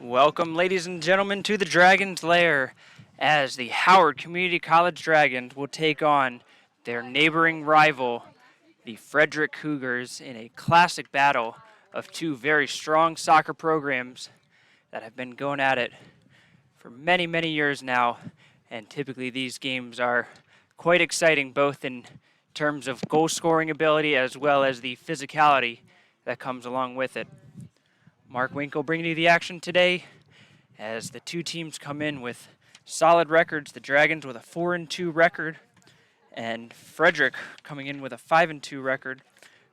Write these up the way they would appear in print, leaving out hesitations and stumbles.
Welcome, ladies and gentlemen, to the Dragon's Lair, as the Howard Community College Dragons will take on their neighboring rival, the Frederick Cougars, in a classic battle of two very strong soccer programs that have been going at it for many, many years now. And typically these games are quite exciting, both in terms of goal scoring ability as well as the physicality that comes along with it. Mark Winkle bringing you the action today as the two teams come in with solid records. The Dragons with a 4-2 record and Frederick coming in with a 5-2 record.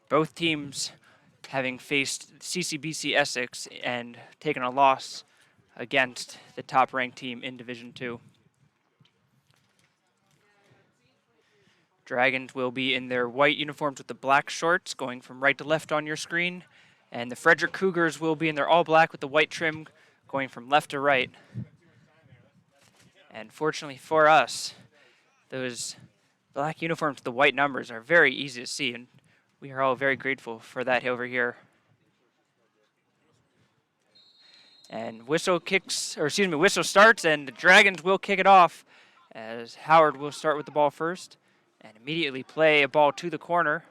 Both teams having faced CCBC Essex and taken a loss against the top-ranked team in Division II. Dragons will be in their white uniforms with the black shorts, going from right to left on your screen. And the Frederick Cougars will be in their all black with the white trim, going from left to right. And fortunately for us, those black uniforms with the white numbers are very easy to see, and we are all very grateful for that over here. And whistle starts, and the Dragons will kick it off, as Howard will start with the ball first and immediately play a ball to the corner.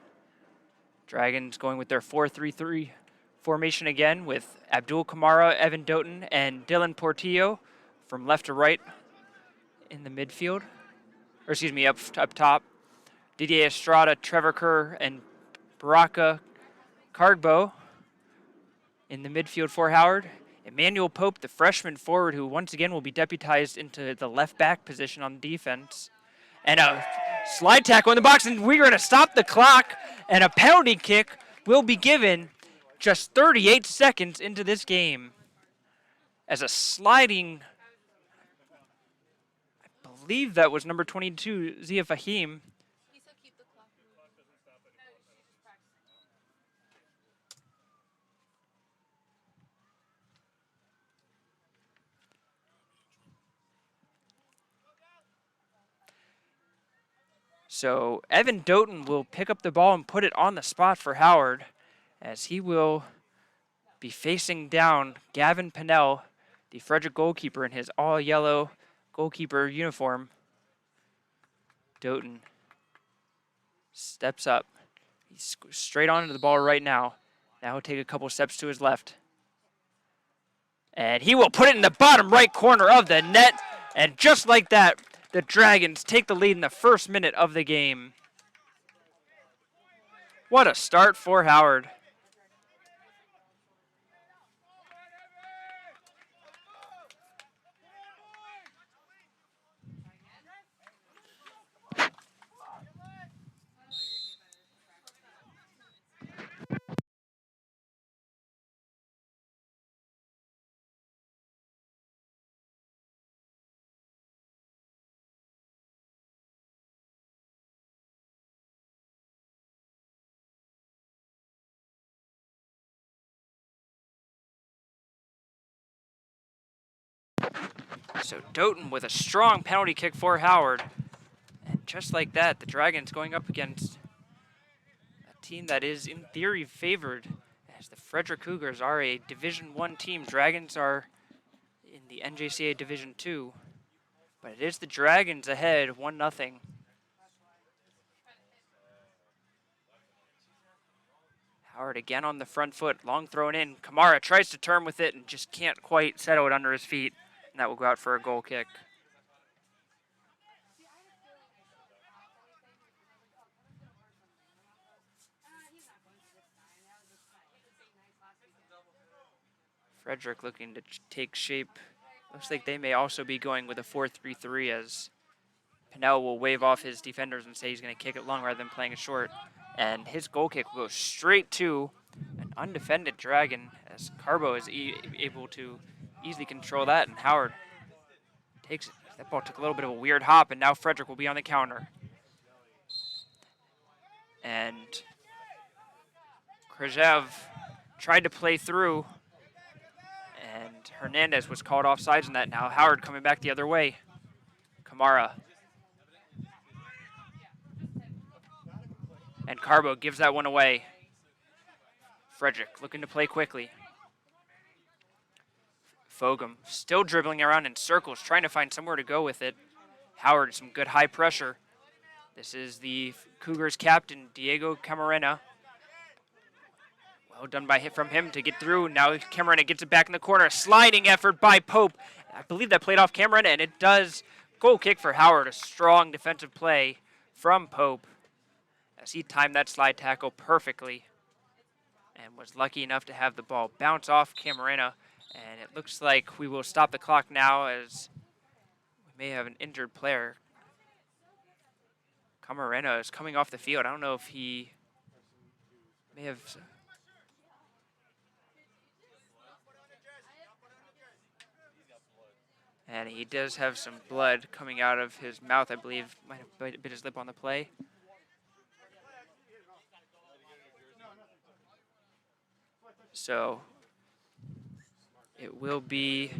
Dragons going with their 4-3-3 formation again, with Abdul Kamara, Evan Doughton, and Dylan Portillo from left to right in the midfield. Up top. Didier Estrada, Trevor Kerr, and Baraka Cargbo in the midfield for Howard. Emmanuel Pope, the freshman forward, who once again will be deputized into the left back position on defense. And a slide tackle in the box, and we're going to stop the clock, and a penalty kick will be given just 38 seconds into this game as a sliding, I believe that was number 22, Zia Fahim. So Evan Doughton will pick up the ball and put it on the spot for Howard, as he will be facing down Gavin Pennell, the Frederick goalkeeper, in his all-yellow goalkeeper uniform. Doughton steps up. He's straight onto the ball right now. Now he'll take a couple steps to his left. And he will put it in the bottom right corner of the net. And just like that, the Dragons take the lead in the first minute of the game. What a start for Howard. So Doughton with a strong penalty kick for Howard. And just like that, the Dragons going up against a team that is in theory favored, as the Frederick Cougars are a Division I team. Dragons are in the NJCA Division II. But it is the Dragons ahead, 1-0. Howard again on the front foot, long thrown in. Kamara tries to turn with it and just can't quite settle it under his feet. And that will go out for a goal kick. Frederick looking to take shape. Looks like they may also be going with a 4-3-3, as Pennell will wave off his defenders and say he's going to kick it long rather than playing it short. And his goal kick will go straight to an undefended Dragon, as Carbo is able to easily control that, and Howard takes it. That ball took a little bit of a weird hop, and now Frederick will be on the counter. And Krajev tried to play through, and Hernandez was called offsides in that. Now Howard coming back the other way. Kamara. And Carbo gives that one away. Frederick looking to play quickly. Fogum still dribbling around in circles, trying to find somewhere to go with it. Howard, some good high pressure. This is the Cougars captain, Diego Camarena. Well done from him to get through. Now Camarena gets it back in the corner. Sliding effort by Pope. I believe that played off Camarena, and it does. Goal kick for Howard. A strong defensive play from Pope as he timed that slide tackle perfectly and was lucky enough to have the ball bounce off Camarena. And it looks like we will stop the clock now as we may have an injured player. Camarena is coming off the field. I don't know if he may have... And he does have some blood coming out of his mouth, I believe. Might have bit his lip on the play. So it will be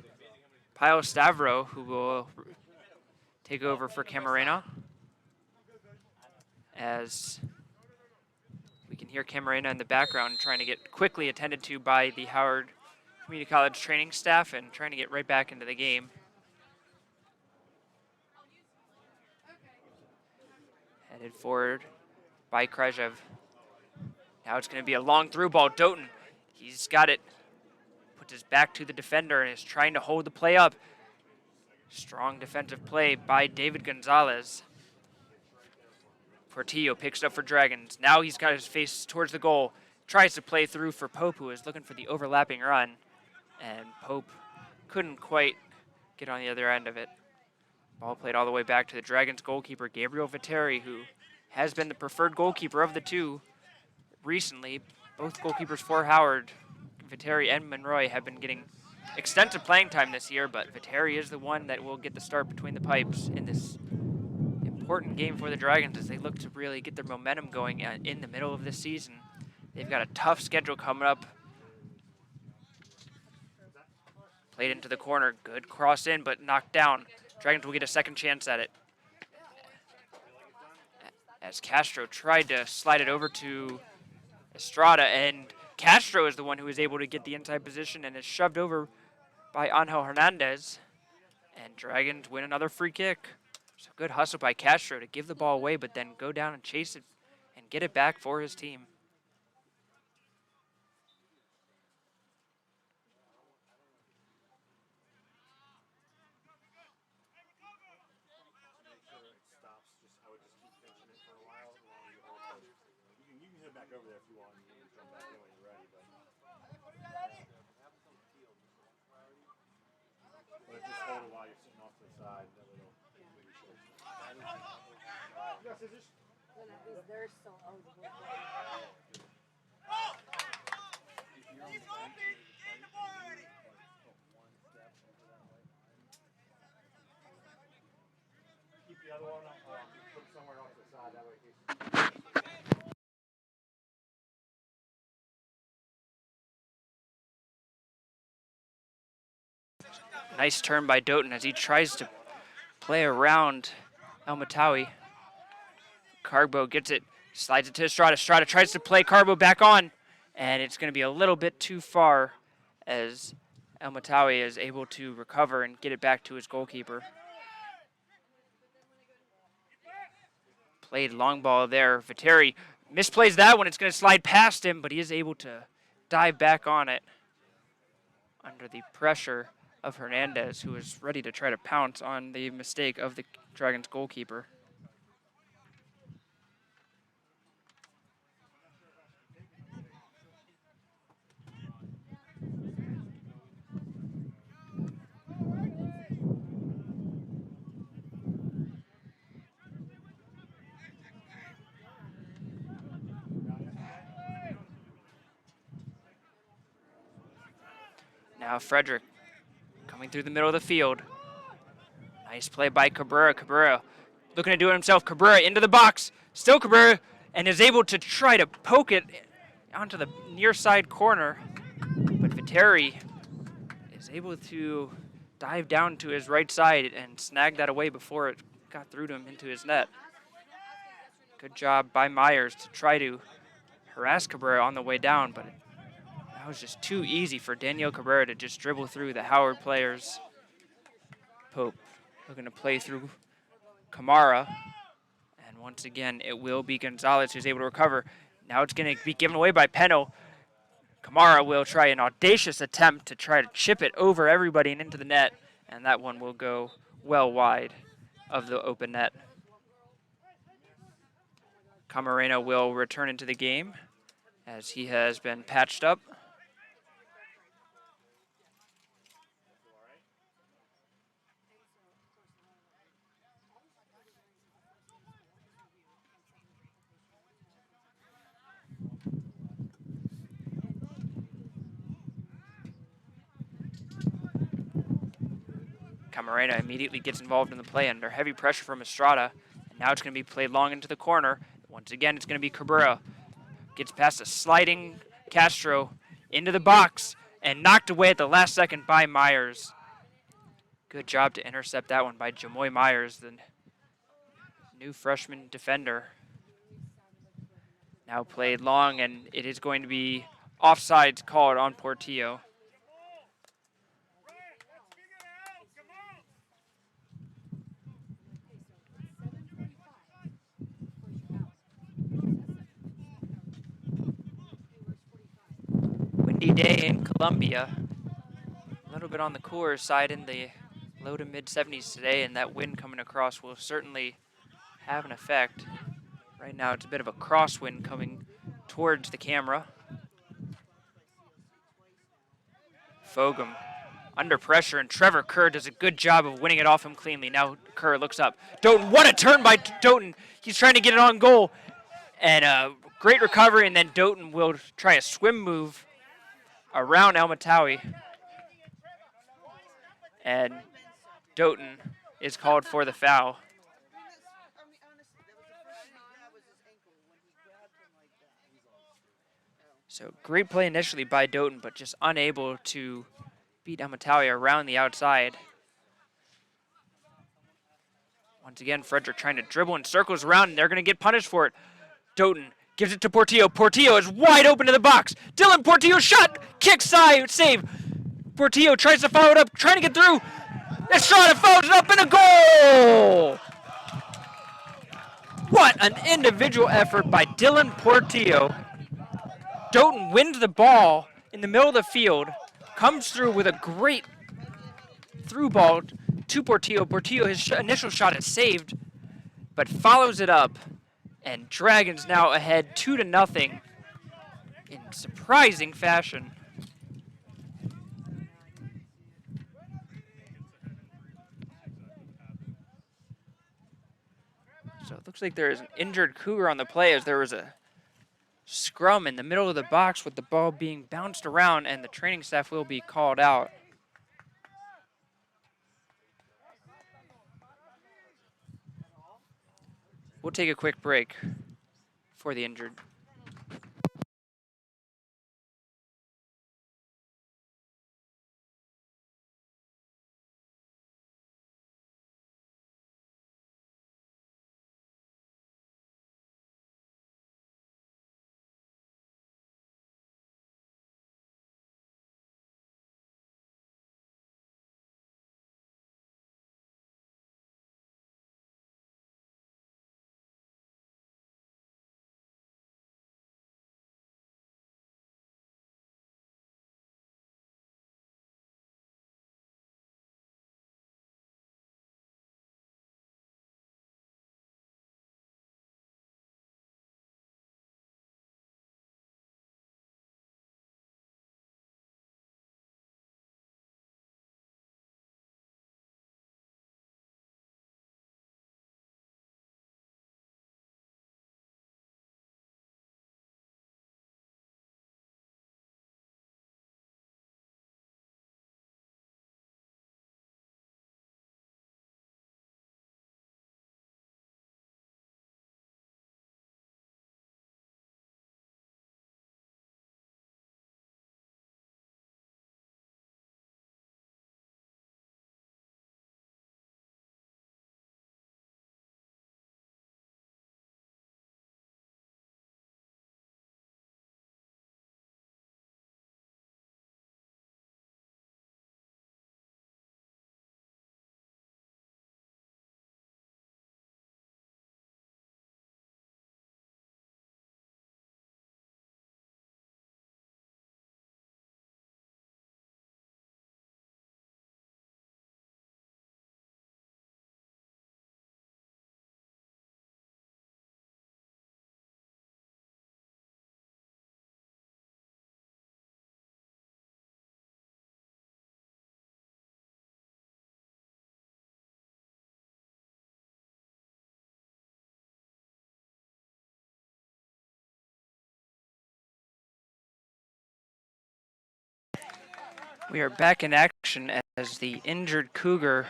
Pyle Stavro who will take over for Camarena, as we can hear Camarena in the background trying to get quickly attended to by the Howard Community College training staff and trying to get right back into the game. Headed forward by Krejov. Now it's going to be a long through ball. Doughton, he's got it. Puts his back to the defender and is trying to hold the play up. Strong defensive play by David Gonzalez. Portillo picks it up for Dragons. Now he's got his face towards the goal. Tries to play through for Pope, who is looking for the overlapping run. And Pope couldn't quite get on the other end of it. Ball played all the way back to the Dragons goalkeeper, Gabriel Viteri, who has been the preferred goalkeeper of the two recently. Both goalkeepers for Howard, Viteri and Monroy, have been getting extensive playing time this year, but Viteri is the one that will get the start between the pipes in this important game for the Dragons as they look to really get their momentum going in the middle of this season. They've got a tough schedule coming up. Played into the corner, good cross in, but knocked down. Dragons will get a second chance at it. As Castro tried to slide it over to Estrada, and Castro is the one who is able to get the inside position and is shoved over by Angel Hernandez. And Dragons win another free kick. So good hustle by Castro to give the ball away, but then go down and chase it and get it back for his team. Over there if you want. You can jump back in when you're ready, but just hold it while you're sitting off to the side. That way it'll yes, it's just. They're so old. He's open. Get the ball already. Keep the other one up. Put it somewhere off to the side. That way it keeps. Nice turn by Doughton as he tries to play around El Matawi. Carbo gets it, slides it to Estrada. Estrada tries to play Carbo back on, and it's going to be a little bit too far as El Matawi is able to recover and get it back to his goalkeeper. Played long ball there. Viteri misplays that one. It's going to slide past him, but he is able to dive back on it under the pressure of Hernandez, who is ready to try to pounce on the mistake of the Dragons goalkeeper. Now Frederick coming through the middle of the field. Nice play by Cabrera. Cabrera looking to do it himself. Cabrera into the box. Still Cabrera, and is able to try to poke it onto the near side corner. But Viteri is able to dive down to his right side and snag that away before it got through to him into his net. Good job by Myers to try to harass Cabrera on the way down, but That was just too easy for Daniel Cabrera to just dribble through the Howard players. Pope looking to play through Kamara. And once again, it will be Gonzalez who's able to recover. Now it's going to be given away by Peno. Kamara will try an audacious attempt to try to chip it over everybody and into the net. And that one will go well wide of the open net. Camarena will return into the game as he has been patched up. Camarena immediately gets involved in the play under heavy pressure from Estrada. And now it's going to be played long into the corner. Once again, it's going to be Cabrera. Gets past a sliding Castro into the box and knocked away at the last second by Myers. Good job to intercept that one by Jamoy Myers, the new freshman defender. Now played long, and it is going to be offsides called on Portillo. Windy day in Columbia. A little bit on the cooler side in the low to mid 70s today, and that wind coming across will certainly have an effect. Right now it's a bit of a crosswind coming towards the camera. Fogum under pressure, and Trevor Kerr does a good job of winning it off him cleanly. Now Kerr looks up. Doughton, what a turn by Doughton. He's trying to get it on goal. And a great recovery, and then Doughton will try a swim move around Almatawi. And Doughton is called for the foul. So great play initially by Doughton, but just unable to beat Almatawi around the outside. Once again, Frederick trying to dribble in circles around, and they're going to get punished for it. Doughton gives it to Portillo. Portillo is wide open to the box. Dylan Portillo shot, kick side, save. Portillo tries to follow it up, trying to get through. Estrada follows it up, and a goal! What an individual effort by Dylan Portillo. Doughton wins the ball in the middle of the field, comes through with a great through ball to Portillo. Portillo, his initial shot is saved, but follows it up, and Dragons now ahead 2-0 in surprising fashion. So it looks like there is an injured Cougar on the play, as there was a scrum in the middle of the box with the ball being bounced around, and the training staff will be called out. We'll take a quick break for the injured. We are back in action as the injured Cougar,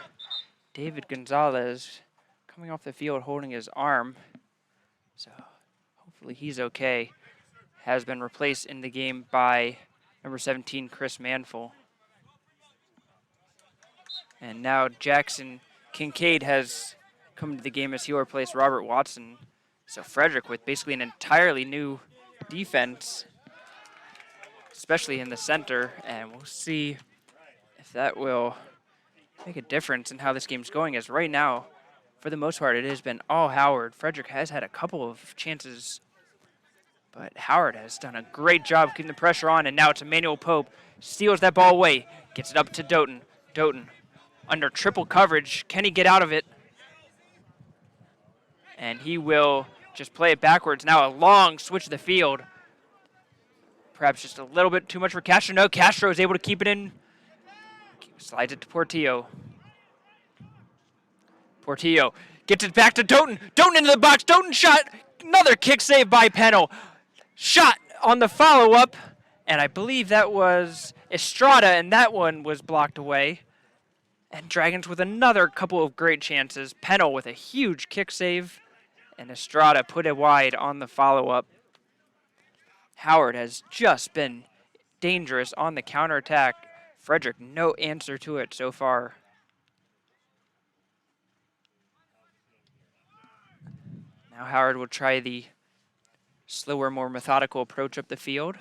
David Gonzalez, coming off the field holding his arm. So hopefully he's okay. Has been replaced in the game by number 17, Chris Manful. And now Jackson Kincaid has come to the game as he'll replace Robert Watson. So Frederick with basically an entirely new defense, especially in the center, and we'll see if that will make a difference in how this game's going, as right now, for the most part, it has been all Howard. Frederick has had a couple of chances, but Howard has done a great job keeping the pressure on, and now it's Emmanuel Pope. Steals that ball away, gets it up to Doughton. Doughton under triple coverage. Can he get out of it? And he will just play it backwards. Now a long switch of the field. Perhaps just a little bit too much for Castro. No, Castro is able to keep it in. Slides it to Portillo. Portillo gets it back to Doughton. Doughton into the box. Doughton shot. Another kick save by Pennell. Shot on the follow-up. And I believe that was Estrada, and that one was blocked away. And Dragons with another couple of great chances. Pennell with a huge kick save. And Estrada put it wide on the follow-up. Howard has just been dangerous on the counterattack. Frederick, no answer to it so far. Now Howard will try the slower, more methodical approach up the field.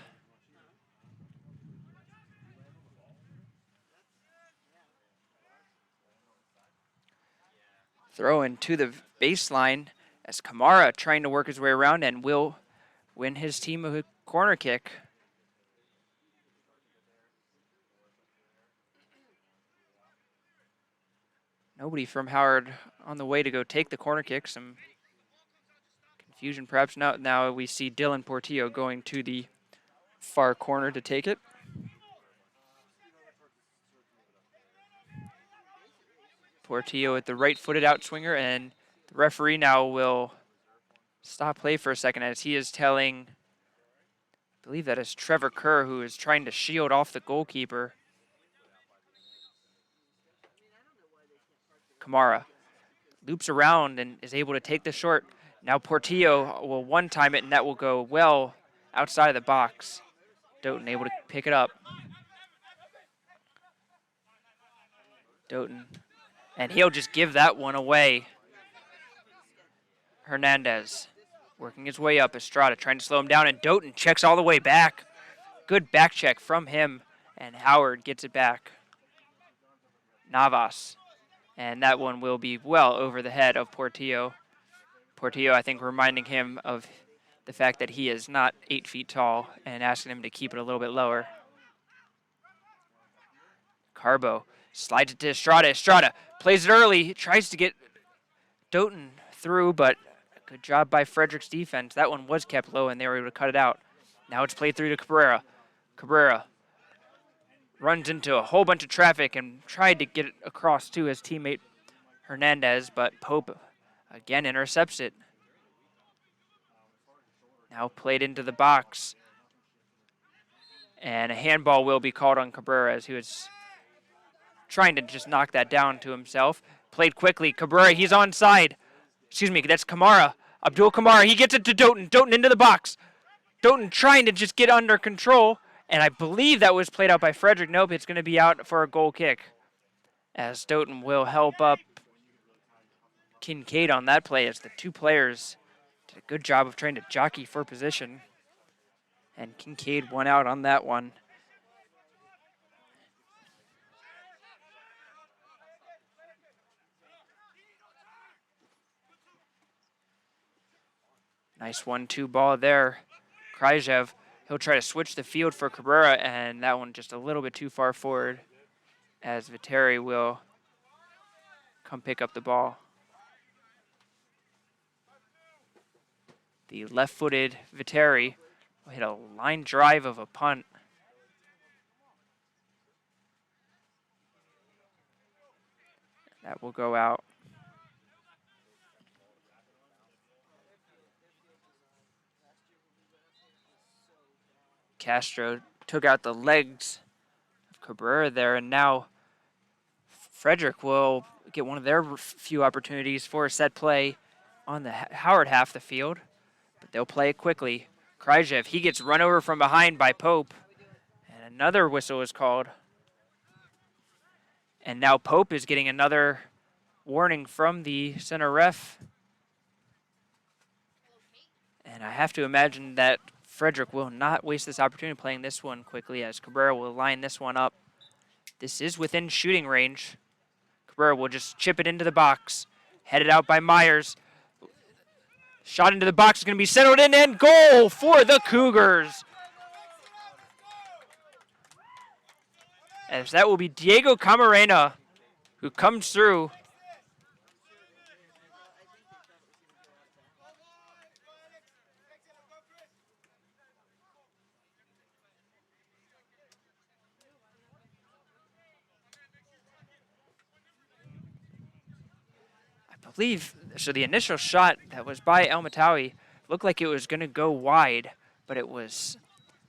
Throw into the baseline as Kamara trying to work his way around and will win his team a corner kick. Nobody from Howard on the way to go take the corner kick. Some confusion perhaps. Now we see Dylan Portillo going to the far corner to take it. Portillo at the right-footed outswinger, and the referee now will stop play for a second as he is telling, I believe that is Trevor Kerr, who is trying to shield off the goalkeeper. Kamara loops around and is able to take the short. Now Portillo will one-time it, and that will go well outside of the box. Doughton able to pick it up. Doughton. And he'll just give that one away. Hernandez working his way up. Estrada trying to slow him down, and Doughton checks all the way back. Good back check from him, and Howard gets it back. Navas. And that one will be well over the head of Portillo. Portillo, I think, reminding him of the fact that he is not 8 feet tall and asking him to keep it a little bit lower. Carbo slides it to Estrada. Estrada plays it early, tries to get Doughton through, but good job by Frederick's defense. That one was kept low, and they were able to cut it out. Now it's played through to Cabrera. Cabrera runs into a whole bunch of traffic and tried to get it across to his teammate Hernandez, but Pope again intercepts it. Now played into the box. And a handball will be called on Cabrera as he was trying to just knock that down to himself. Played quickly. Cabrera, he's onside. Excuse me, that's Kamara. Abdul Kamara, he gets it to Doughton. Doughton into the box. Doughton trying to just get under control. And I believe that was played out by Frederick. Nope, it's going to be out for a goal kick, as Doughton will help up Kincaid on that play, as the two players did a good job of trying to jockey for position. And Kincaid won out on that one. Nice 1-2 ball there. Kryjev, he'll try to switch the field for Cabrera, and that one just a little bit too far forward, as Viteri will come pick up the ball. The left-footed Viteri will hit a line drive of a punt. That will go out. Castro took out the legs of Cabrera there, and now Frederick will get one of their few opportunities for a set play on the Howard half of the field, but they'll play it quickly. Kryjev, he gets run over from behind by Pope, and another whistle is called. And now Pope is getting another warning from the center ref. And I have to imagine that Frederick will not waste this opportunity playing this one quickly, as Cabrera will line this one up. This is within shooting range. Cabrera will just chip it into the box. Headed out by Myers. Shot into the box is going to be settled in, and goal for the Cougars. As that will be Diego Camarena, who comes through. I believe, so the initial shot that was by El Matawi looked like it was going to go wide, but it was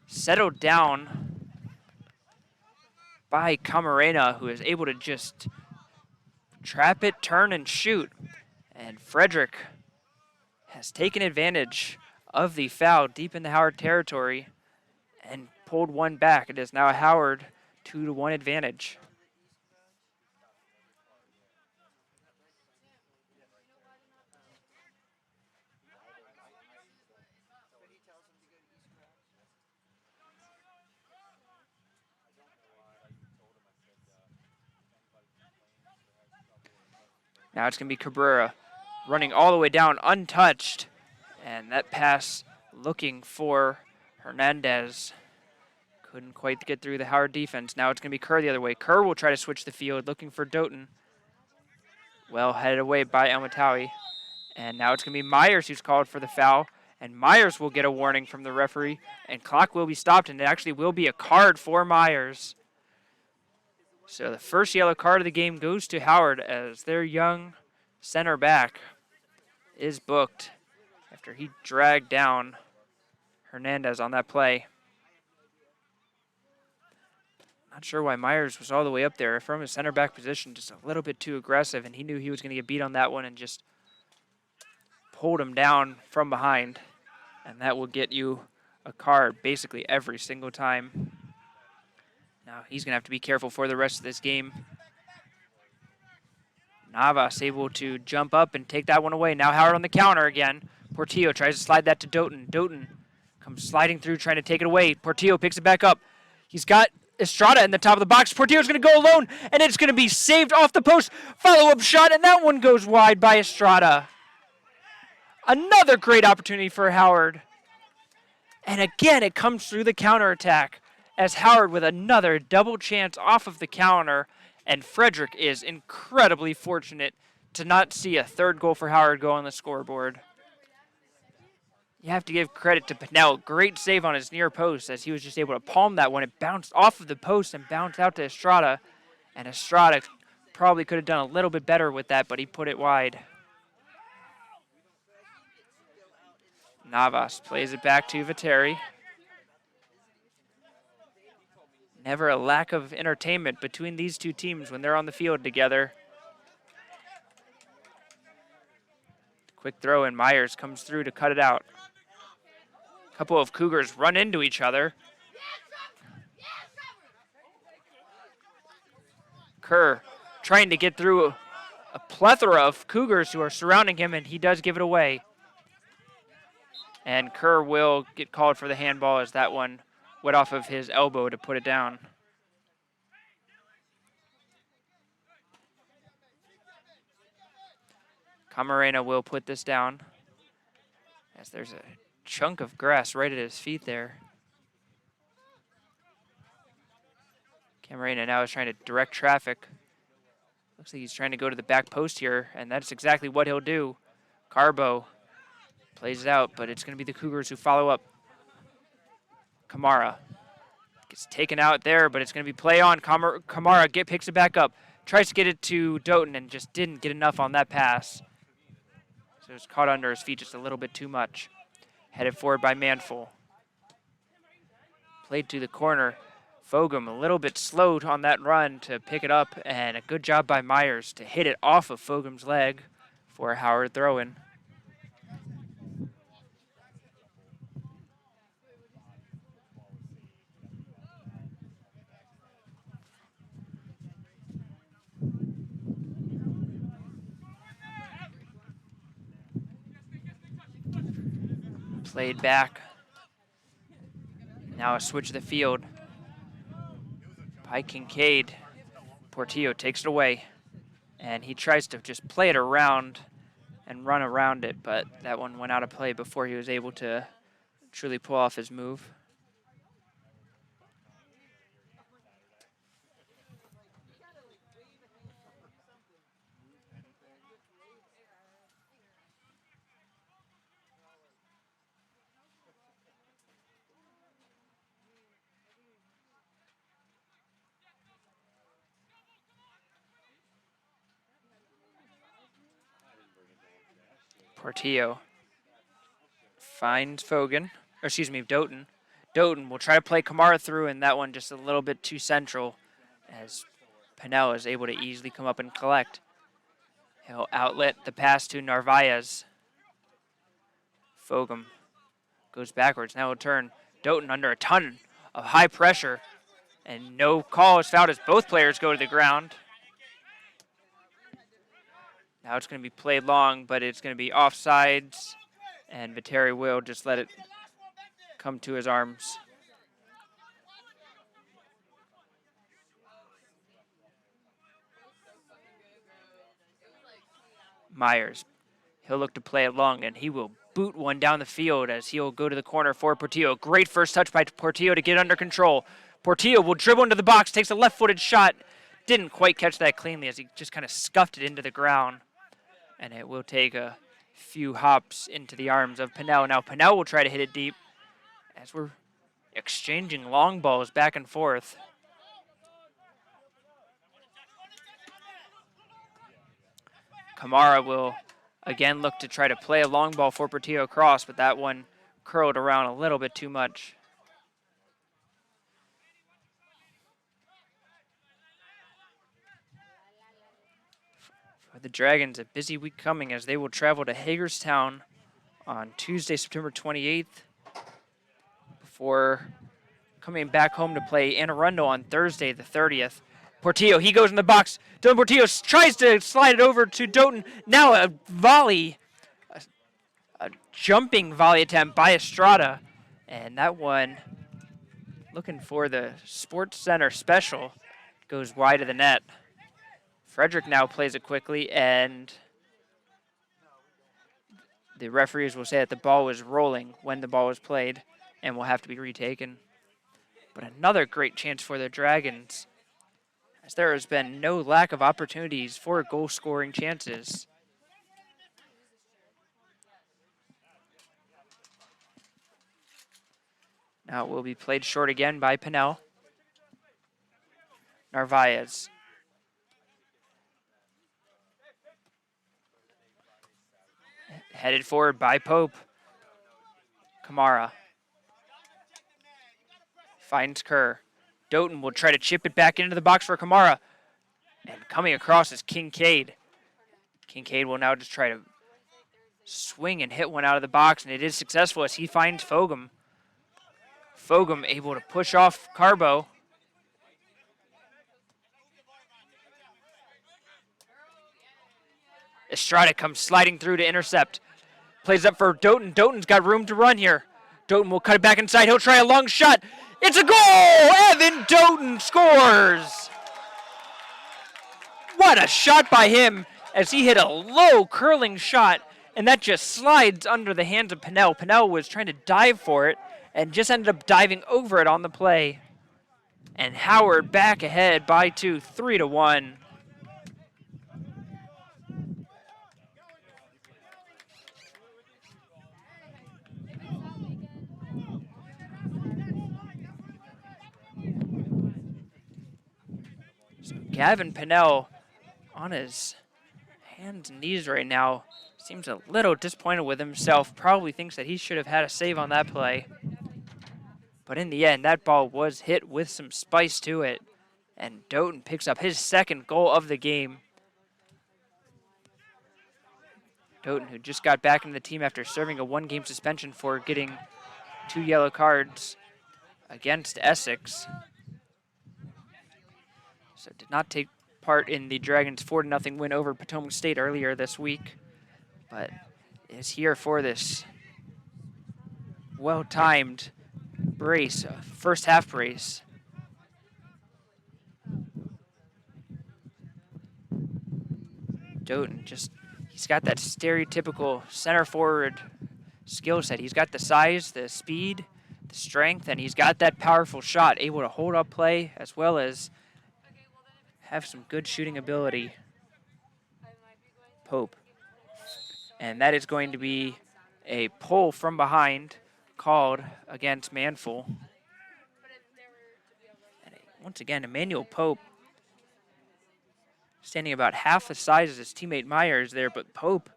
settled down by Camarena, who is able to just trap it, turn, and shoot. And Frederick has taken advantage of the foul deep in the Howard territory and pulled one back. It is now a Howard 2-1 advantage. Now it's going to be Cabrera running all the way down untouched. And that pass looking for Hernandez. Couldn't quite get through the Howard defense. Now it's going to be Kerr the other way. Kerr will try to switch the field looking for Doughton. Well headed away by El Matawi. And now it's going to be Myers who's called for the foul. And Myers will get a warning from the referee. And clock will be stopped, and it actually will be a card for Myers. So the first yellow card of the game goes to Howard as their young center back is booked after he dragged down Hernandez on that play. Not sure why Myers was all the way up there from his center back position, just a little bit too aggressive, and he knew he was going to get beat on that one and just pulled him down from behind. And that will get you a card basically every single time. Now he's going to have to be careful for the rest of this game. Navas able to jump up and take that one away. Now Howard on the counter again. Portillo tries to slide that to Doughton. Doughton comes sliding through, trying to take it away. Portillo picks it back up. He's got Estrada in the top of the box. Portillo's going to go alone, and it's going to be saved off the post. Follow-up shot, and that one goes wide by Estrada. Another great opportunity for Howard. And again, it comes through the counterattack as Howard with another double chance off of the counter. And Frederick is incredibly fortunate to not see a third goal for Howard go on the scoreboard. You have to give credit to Pinnell. Great save on his near post as he was just able to palm that one. It bounced off of the post and bounced out to Estrada. And Estrada probably could have done a little bit better with that, but he put it wide. Navas plays it back to Viteri. Never a lack of entertainment between these two teams when they're on the field together. Quick throw, and Myers comes through to cut it out. A couple of Cougars run into each other. Kerr trying to get through a plethora of Cougars who are surrounding him, and he does give it away. And Kerr will get called for the handball as that one went off of his elbow to put it down. Camarena will put this down as there's a chunk of grass right at his feet there. Camarena now is trying to direct traffic. Looks like he's trying to go to the back post here, and that's exactly what he'll do. Carbo plays it out, but it's going to be the Cougars who follow up. Kamara gets taken out there, but it's going to be play on. Kamara picks it back up, tries to get it to Doughton, and just didn't get enough on that pass. So it's caught under his feet just a little bit too much. Headed forward by Manful. Played to the corner. Fogum a little bit slow on that run to pick it up, and a good job by Myers to hit it off of Fogum's leg for a Howard throw-in. Played back. Now a switch of the field by Kincaid. Portillo takes it away, and he tries to just play it around and run around it, but that one went out of play before he was able to truly pull off his move. Portillo finds Fogan, or excuse me, Doughton. Doughton will try to play Kamara through, and that one just a little bit too central as Pinnell is able to easily come up and collect. He'll outlet the pass to Narvaez. Fogum goes backwards. Now he'll turn. Doughton under a ton of high pressure, and no call is fouled as both players go to the ground. Now it's going to be played long, but it's going to be offsides, and Viteri will just let it come to his arms. Myers, he'll look to play it long, and he will boot one down the field as he'll go to the corner for Portillo. Great first touch by Portillo to get under control. Portillo will dribble into the box, takes a left-footed shot. Didn't quite catch that cleanly as he just kind of scuffed it into the ground. And it will take a few hops into the arms of Pinnell. Now Pinnell will try to hit it deep as we're exchanging long balls back and forth. Kamara will again look to try to play a long ball for Portillo across, but that one curled around a little bit too much. For the Dragons, a busy week coming as they will travel to Hagerstown on Tuesday, September 28th, before coming back home to play Anne Arundel on Thursday, the 30th. Portillo, he goes in the box. Dylan Portillo tries to slide it over to Doughton. Now a volley, a jumping volley attempt by Estrada. And that one, looking for the Sports Center special, goes wide of the net. Frederick now plays it quickly, and the referees will say that the ball was rolling when the ball was played and will have to be retaken. But another great chance for the Dragons, as there has been no lack of opportunities for goal-scoring chances. Now it will be played short again by Pinnell. Narvaez. Headed forward by Pope. Kamara. Finds Kerr. Doughton will try to chip it back into the box for Kamara. And coming across is Kincaid. Kincaid will now just try to swing and hit one out of the box, and it is successful as he finds Fogum. Fogum able to push off Carbo. Estrada comes sliding through to intercept. Plays up for Doughton. Doughton's got room to run here. Doughton will cut it back inside. He'll try a long shot. It's a goal! Evan Doughton scores! What a shot by him as he hit a low curling shot, and that just slides under the hands of Pinnell. Pinnell was trying to dive for it and just ended up diving over it on the play. And Howard back ahead by 2, 3-1. So Gavin Pinnell on his hands and knees right now. Seems a little disappointed with himself. Probably thinks that he should have had a save on that play. But in the end, that ball was hit with some spice to it. And Doughton picks up his second goal of the game. Doughton, who just got back into the team after serving a one-game suspension for getting 2 yellow cards against Essex. So did not take part in the Dragons' 4-0 win over Potomac State earlier this week, but is here for this well-timed brace, first half brace. Doughton he's got that stereotypical center forward skill set. He's got the size, the speed, the strength, and he's got that powerful shot, able to hold up play as well as have some good shooting ability. Pope. And that is going to be a pull from behind called against Manful. And once again, Emmanuel Pope standing about half the size as his teammate Myers there, but Pope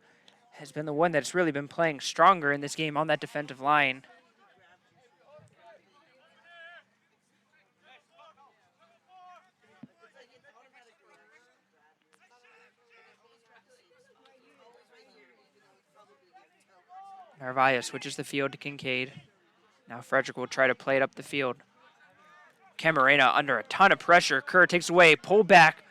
has been the one that's really been playing stronger in this game on that defensive line. Narvaez switches the field to Kincaid. Now Frederick will try to play it up the field. Camarena under a ton of pressure. Kerr takes away, pull back.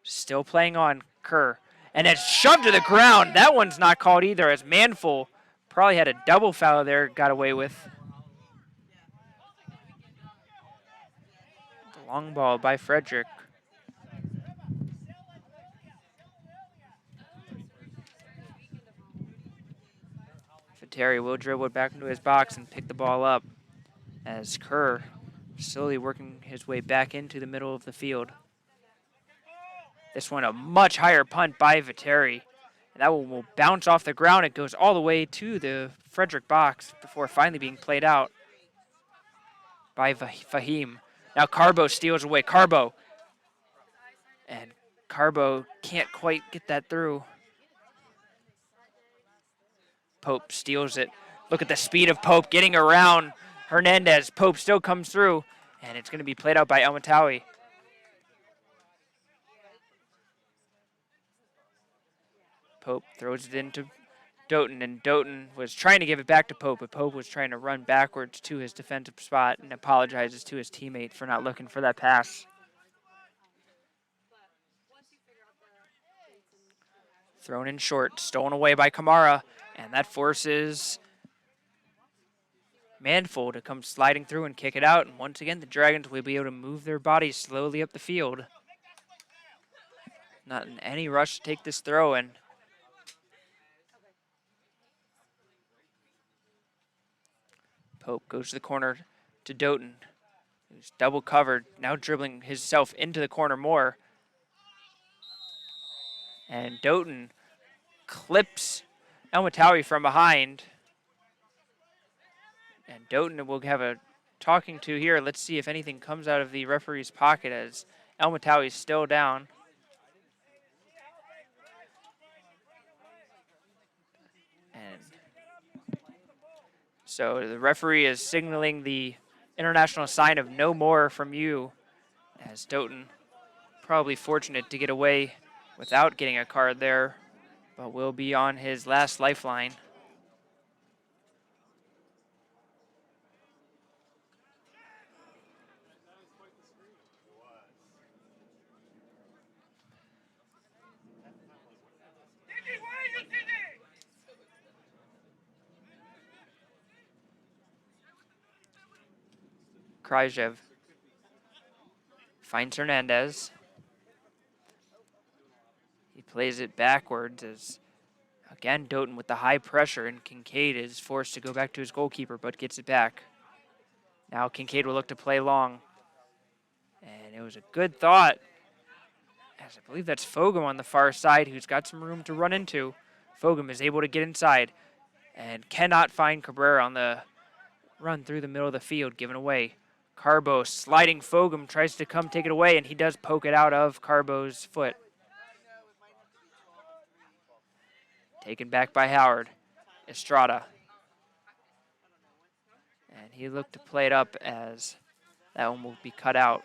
Still playing on Kerr. And it's shoved to the ground. That one's not called either, as Manful probably had a double foul there, got away with. The long ball by Frederick. Terry will dribble it back into his box and pick the ball up as Kerr slowly working his way back into the middle of the field. This one a much higher punt by Viteri. And that one will bounce off the ground. It goes all the way to the Frederick box before finally being played out by Fahim. Now Carbo steals away. Carbo. And Carbo can't quite get that through. Pope steals it. Look at the speed of Pope getting around Hernandez. Pope still comes through, and it's going to be played out by Elmatawi. Pope throws it into Doughton, and Doughton was trying to give it back to Pope, but Pope was trying to run backwards to his defensive spot and apologizes to his teammate for not looking for that pass. Thrown in short, stolen away by Kamara, and that forces Manful to come sliding through and kick it out. And once again, the Dragons will be able to move their bodies slowly up the field. Not in any rush to take this throw in. Pope goes to the corner to Doughton, who's double covered, now dribbling himself into the corner more. And Doughton clips Elmatawi from behind. And Doughton will have a talking to here. Let's see if anything comes out of the referee's pocket as Elmatawi is still down. And so the referee is signaling the international sign of no more from you, as Doughton probably fortunate to get away without getting a card there, but will be on his last lifeline. Kryjev finds Hernandez. He plays it backwards as, again, Doughton with the high pressure, and Kincaid is forced to go back to his goalkeeper, but gets it back. Now Kincaid will look to play long. And it was a good thought, as I believe that's Fogum on the far side, who's got some room to run into. Fogum is able to get inside and cannot find Cabrera on the run through the middle of the field, given away. Carbo sliding Fogum, tries to come take it away, and he does poke it out of Carbo's foot. Taken back by Howard. Estrada. And he looked to play it up as that one will be cut out.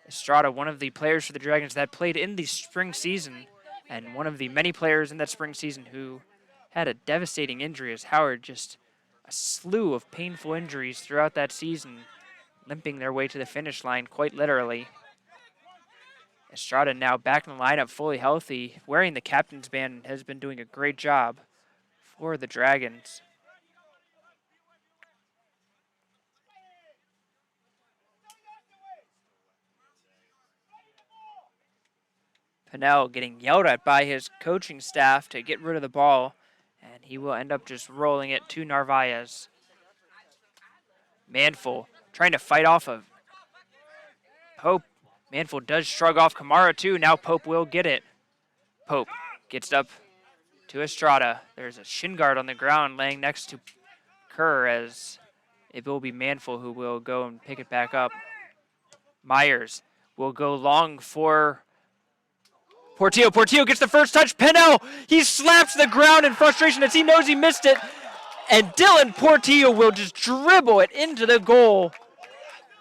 Estrada, one of the players for the Dragons that played in the spring season, and one of the many players in that spring season who had a devastating injury, as Howard just a slew of painful injuries throughout that season, limping their way to the finish line quite literally. Estrada now back in the lineup, fully healthy, wearing the captain's band, and has been doing a great job for the Dragons. Pinnell getting yelled at by his coaching staff to get rid of the ball, and he will end up just rolling it to Narvaez. Manful trying to fight off of Pope. Manful does shrug off Kamara too. Now Pope will get it. Pope gets up to Estrada. There's a shin guard on the ground laying next to Kerr, as it will be Manful who will go and pick it back up. Myers will go long for Portillo. Portillo gets the first touch. Pinnell, he slaps the ground in frustration as he knows he missed it. And Dylan Portillo will just dribble it into the goal.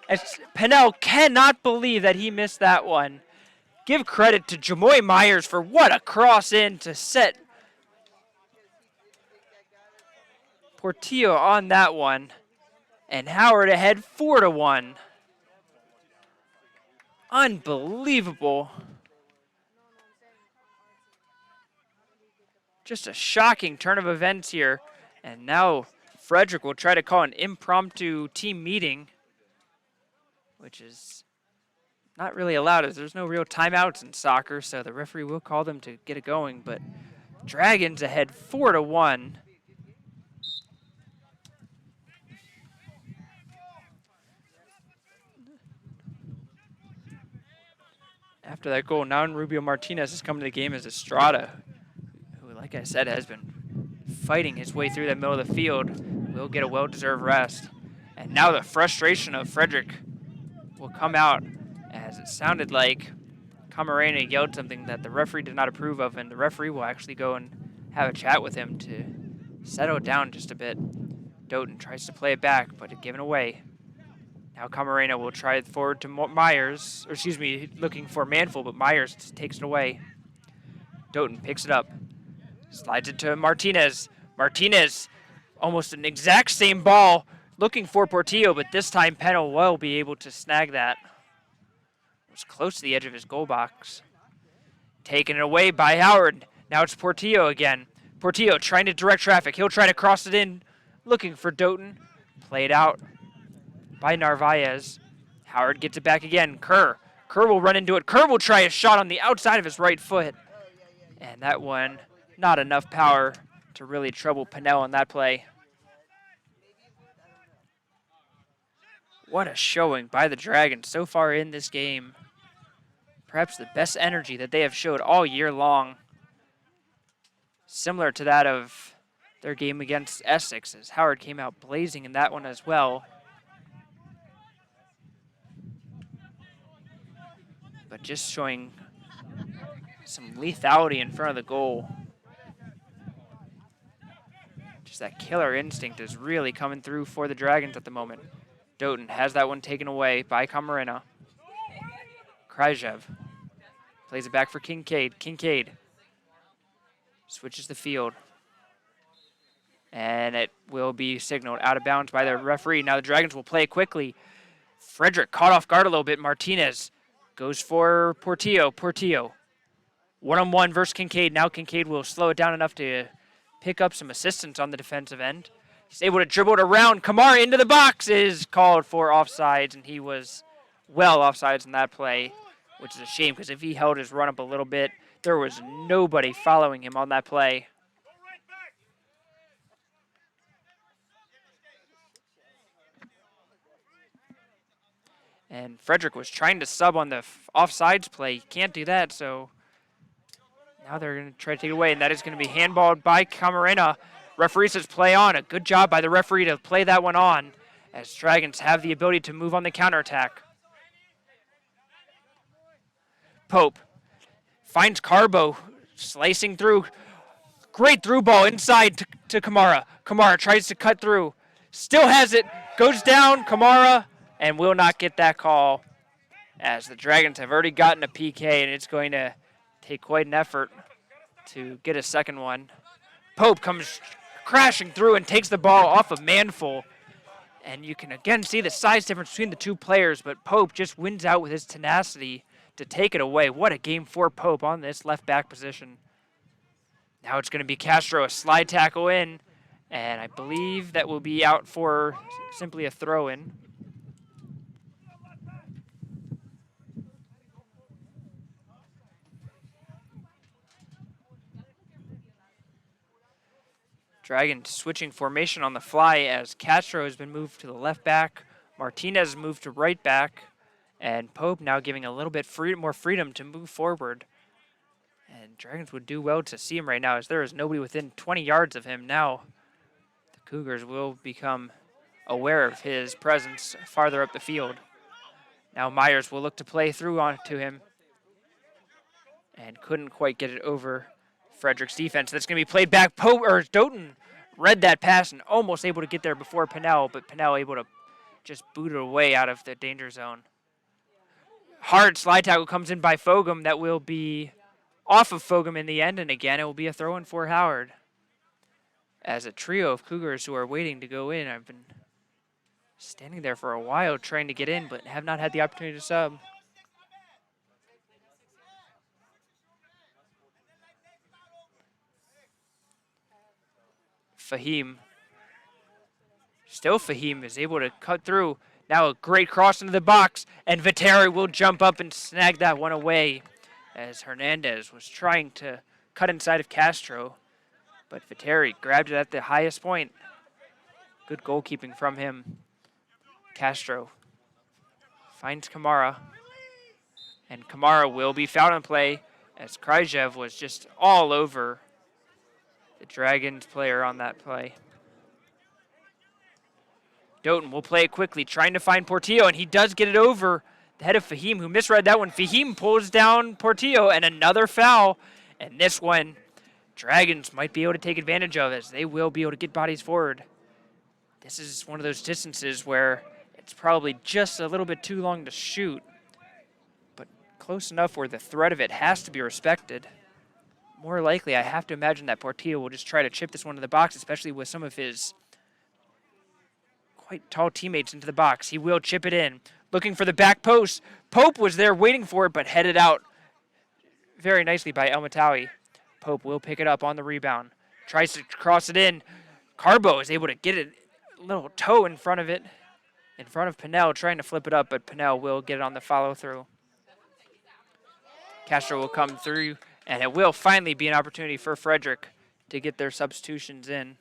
As Pinnell cannot believe that he missed that one. Give credit to Jamoy Myers for what a cross in to set Portillo on that one. And Howard ahead 4-1. Unbelievable. Just a shocking turn of events here. And now Frederick will try to call an impromptu team meeting, which is not really allowed as there's no real timeouts in soccer, so the referee will call them to get it going. But Dragons ahead 4-1. After that goal, now Rubio Martinez has come to the game as Estrada, who, like I said, has been fighting his way through the middle of the field, will get a well-deserved rest. And now the frustration of Frederick will come out, as it sounded like Camarena yelled something that the referee did not approve of, and the referee will actually go and have a chat with him to settle it down just a bit. Doughton tries to play it back, but it's given away. Now Camarena will try it forward to Myers, or excuse me, looking for Manful, but Myers takes it away. Doughton picks it up, slides it to Martinez. Martinez, almost an exact same ball, looking for Portillo, but this time Pennell will be able to snag that. It was close to the edge of his goal box. Taken it away by Howard. Now it's Portillo again. Portillo trying to direct traffic. He'll try to cross it in, looking for Doughton. Played out by Narvaez. Howard gets it back again. Kerr will run into it. Kerr will try a shot on the outside of his right foot. And that one, not enough power to really trouble Pinnell on that play. What a showing by the Dragons so far in this game. Perhaps the best energy that they have showed all year long. Similar to that of their game against Essex, as Howard came out blazing in that one as well. But just showing some lethality in front of the goal. Just that killer instinct is really coming through for the Dragons at the moment. Doughton has that one taken away by Camarena. Kryjev plays it back for Kincaid. Kincaid switches the field. And it will be signaled out of bounds by the referee. Now the Dragons will play it quickly. Frederick caught off guard a little bit. Martinez goes for Portillo. Portillo. One-on-one versus Kincaid. Now Kincaid will slow it down enough to pick up some assistance on the defensive end. He's able to dribble it around. Kamara into the box is called for offsides, and he was well offsides in that play, which is a shame because if he held his run up a little bit, there was nobody following him on that play. And Frederick was trying to sub on the offsides play. He can't do that, so now they're going to try to take it away, and that is going to be handballed by Camarena. Referee says play on. A good job by the referee to play that one on, as Dragons have the ability to move on the counterattack. Pope finds Carbo slicing through. Great through ball inside to Kamara. Kamara tries to cut through. Still has it. Goes down, Kamara, and will not get that call, as the Dragons have already gotten a PK, and it's going to take quite an effort to get a second one. Pope comes crashing through and takes the ball off of Manful. And you can again see the size difference between the two players, but Pope just wins out with his tenacity to take it away. What a game for Pope on this left back position. Now it's going to be Castro, a slide tackle in, and I believe that will be out for simply a throw in. Dragons switching formation on the fly as Castro has been moved to the left back, Martinez moved to right back, and Pope now giving a little bit more freedom to move forward. And Dragons would do well to see him right now, as there is nobody within 20 yards of him now. The Cougars will become aware of his presence farther up the field. Now Myers will look to play through onto him, and couldn't quite get it over Frederick's defense. That's going to be played back. Doughton read that pass and almost able to get there before Pinnell, but Pinnell able to just boot it away out of the danger zone. Hard slide tackle comes in by Fogum. That will be off of Fogum in the end, and again it will be a throw-in for Howard. As a trio of Cougars who are waiting to go in, I've been standing there for a while trying to get in, but have not had the opportunity to sub. Fahim. Still Fahim is able to cut through. Now a great cross into the box, and Viteri will jump up and snag that one away, as Hernandez was trying to cut inside of Castro, but Viteri grabbed it at the highest point. Good goalkeeping from him. Castro finds Kamara, and Kamara will be fouled on play, as Kryjev was just all over the Dragons player on that play. Doughton will play it quickly, trying to find Portillo, and he does get it over the head of Fahim, who misread that one. Fahim pulls down Portillo, and another foul. And this one, Dragons might be able to take advantage of, as they will be able to get bodies forward. This is one of those distances where it's probably just a little bit too long to shoot, but close enough where the threat of it has to be respected. More likely, I have to imagine that Portillo will just try to chip this one to the box, especially with some of his quite tall teammates into the box. He will chip it in, looking for the back post. Pope was there waiting for it, but headed out very nicely by El Matawi. Pope will pick it up on the rebound, tries to cross it in. Carbo is able to get it a little toe in front of it, in front of Pinnell, trying to flip it up, but Pinnell will get it on the follow-through. Castro will come through, and it will finally be an opportunity for Frederick to get their substitutions in.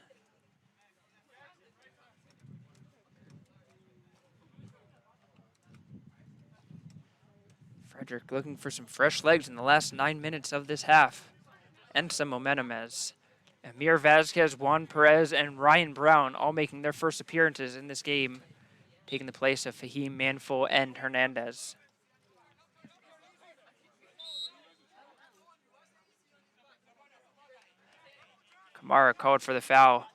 Frederick looking for some fresh legs in the last 9 minutes of this half, and some momentum, as Amir Vasquez, Juan Perez, and Ryan Brown all making their first appearances in this game, taking the place of Fahim, Manful, and Hernandez. Kamara called for the foul.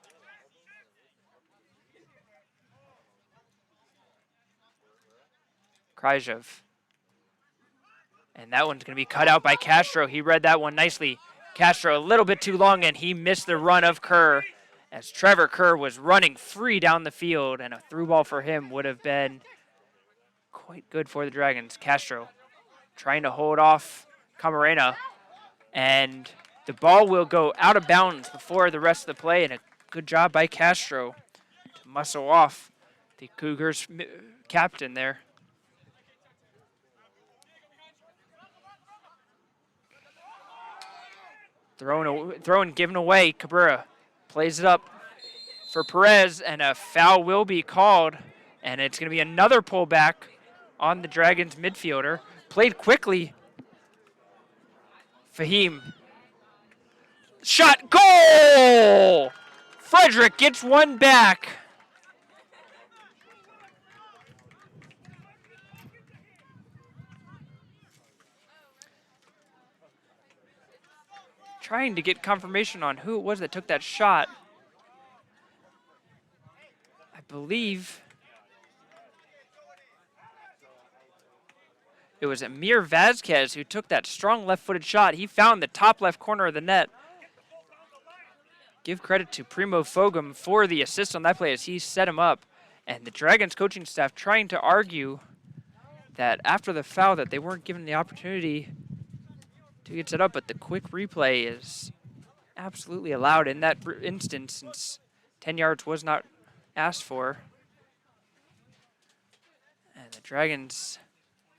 Kryjev. And that one's going to be cut out by Castro. He read that one nicely. Castro a little bit too long, and he missed the run of Kerr, as Trevor Kerr was running free down the field, and a through ball for him would have been quite good for the Dragons. Castro trying to hold off Camarena, and the ball will go out of bounds before the rest of the play, and a good job by Castro to muscle off the Cougars captain there. Thrown given away. Cabrera plays it up for Perez, and a foul will be called, and it's going to be another pullback on the Dragons midfielder. Played quickly. Fahim. Shot. Goal! Frederick gets one back. Trying to get confirmation on who it was that took that shot. I believe it was Amir Vazquez who took that strong left-footed shot. He found the top left corner of the net. Give credit to Primo Fogum for the assist on that play as he set him up. And the Dragons coaching staff trying to argue that after the foul that they weren't given the opportunity to get set up, but the quick replay is absolutely allowed in that instance since 10 yards was not asked for. And the Dragons,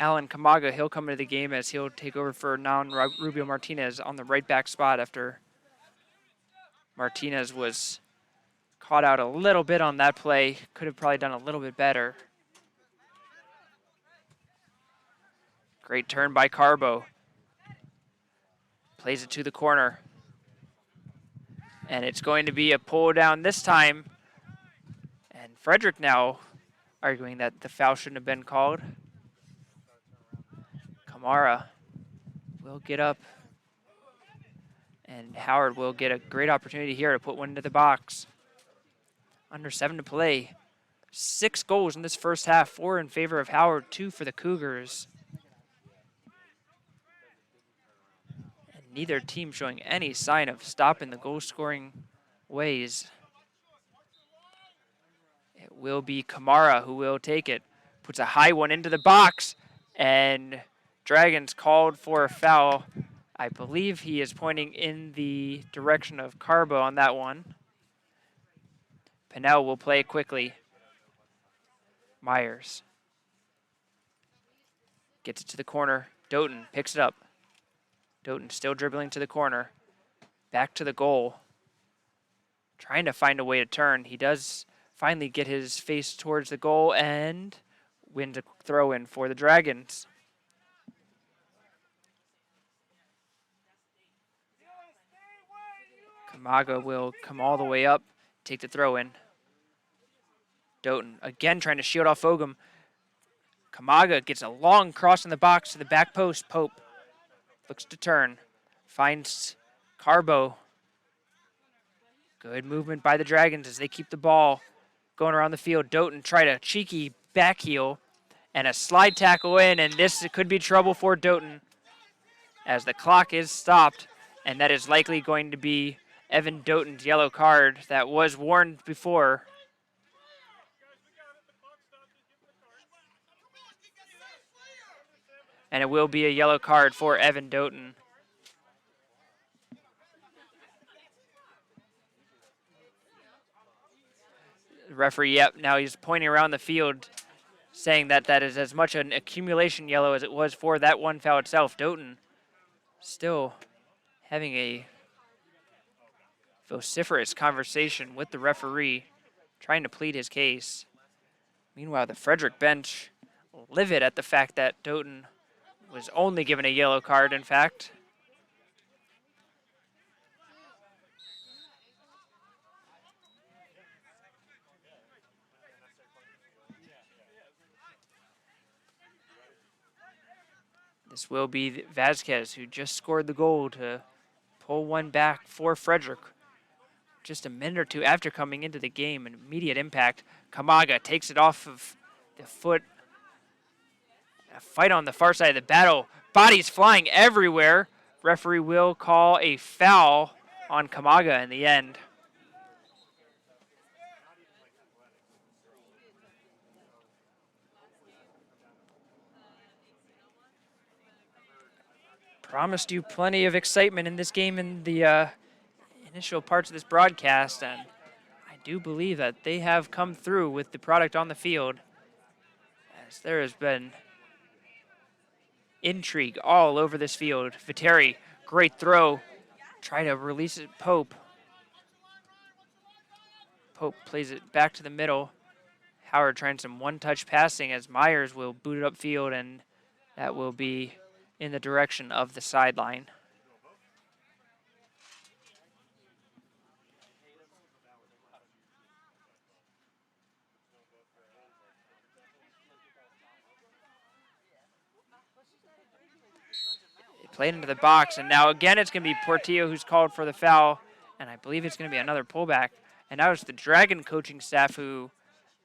Alan Kamaga, he'll come into the game as he'll take over for Rubio Martinez on the right back spot after Martinez was caught out a little bit on that play. Could have probably done a little bit better. Great turn by Carbo. Plays it to the corner. And it's going to be a pull down this time. And Frederick now arguing that the foul shouldn't have been called. Kamara will get up. And Howard will get a great opportunity here to put one into the box. Under 7 to play. 6 goals in this first half. 4 in favor of Howard, 2 for the Cougars. And neither team showing any sign of stopping the goal-scoring ways. It will be Kamara who will take it. Puts a high one into the box. And Dragons called for a foul. I believe he is pointing in the direction of Carbo on that one. Pinnell will play quickly. Myers gets it to the corner. Doughton picks it up. Doughton still dribbling to the corner. Back to the goal. Trying to find a way to turn. He does finally get his face towards the goal and wins a throw in for the Dragons. Kamaga will come all the way up, take the throw in. Doughton again trying to shield off Fogum. Kamaga gets a long cross in the box to the back post. Pope looks to turn, finds Carbo. Good movement by the Dragons as they keep the ball going around the field. Doughton tried a cheeky back heel and a slide tackle in, and this could be trouble for Doughton as the clock is stopped, and that is likely going to be Evan Doughton's yellow card that was warned before. And it will be a yellow card for Evan Doughton. The referee, yep, now he's pointing around the field saying that that is as much an accumulation yellow as it was for that one foul itself. Doughton still having a vociferous conversation with the referee, trying to plead his case. Meanwhile, the Frederick bench livid at the fact that Doughton was only given a yellow card, in fact. This will be Vazquez, who just scored the goal to pull one back for Frederick. Just a minute or two after coming into the game, an immediate impact. Kamaga takes it off of the foot. A fight on the far side of the battle. Bodies flying everywhere. Referee will call a foul on Kamaga in the end. Promised you plenty of excitement in this game in the initial parts of this broadcast, and I do believe that they have come through with the product on the field, as there has been intrigue all over this field. Viteri, great throw. Try to release it, Pope. Pope plays it back to the middle. Howard trying some one-touch passing as Myers will boot it upfield, and that will be in the direction of the sideline. It played into the box, and now again it's going to be Portillo who's called for the foul, and I believe it's going to be another pullback. And now it's the Dragon coaching staff who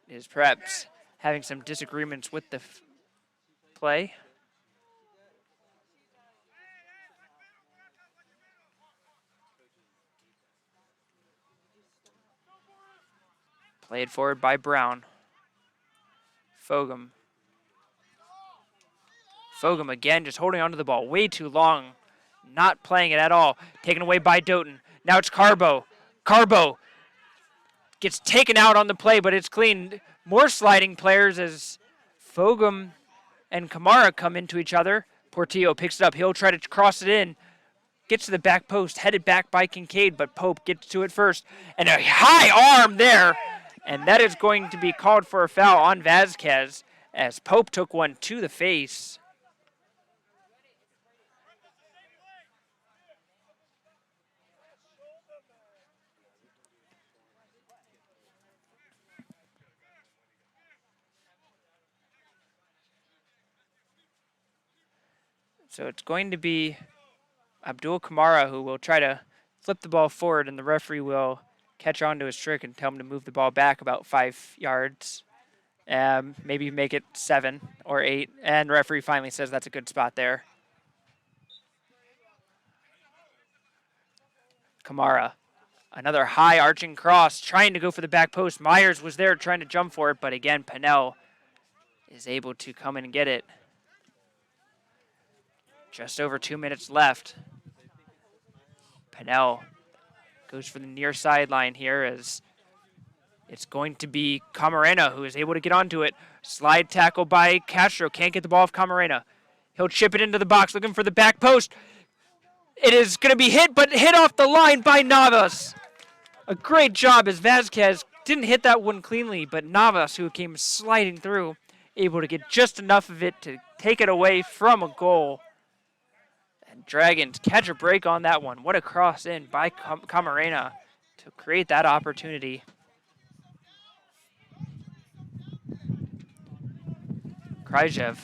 is perhaps having some disagreements with the play. Played forward by Brown. Fogum. Fogum again just holding onto the ball way too long. Not playing it at all. Taken away by Doughton. Now it's Carbo. Carbo gets taken out on the play, but it's clean. More sliding players as Fogum and Kamara come into each other. Portillo picks it up. He'll try to cross it in. Gets to the back post, headed back by Kincaid, but Pope gets to it first. And a high arm there. And that is going to be called for a foul on Vasquez as Pope took one to the face. So it's going to be Abdul Kamara who will try to flip the ball forward, and the referee will catch on to his trick and tell him to move the ball back about 5 yards. Maybe make it 7 or 8. And the referee finally says that's a good spot there. Kamara, another high arching cross, trying to go for the back post. Myers was there trying to jump for it, but again, Pennell is able to come in and get it. Just over 2 minutes left. Pennell goes for the near sideline here as it's going to be Camarena who is able to get onto it. Slide tackle by Castro. Can't get the ball off Camarena. He'll chip it into the box looking for the back post. It is going to be hit, but hit off the line by Navas. A great job as Vasquez didn't hit that one cleanly, but Navas, who came sliding through, able to get just enough of it to take it away from a goal. And Dragons catch a break on that one. What a cross in by Camarena to create that opportunity. Kryjev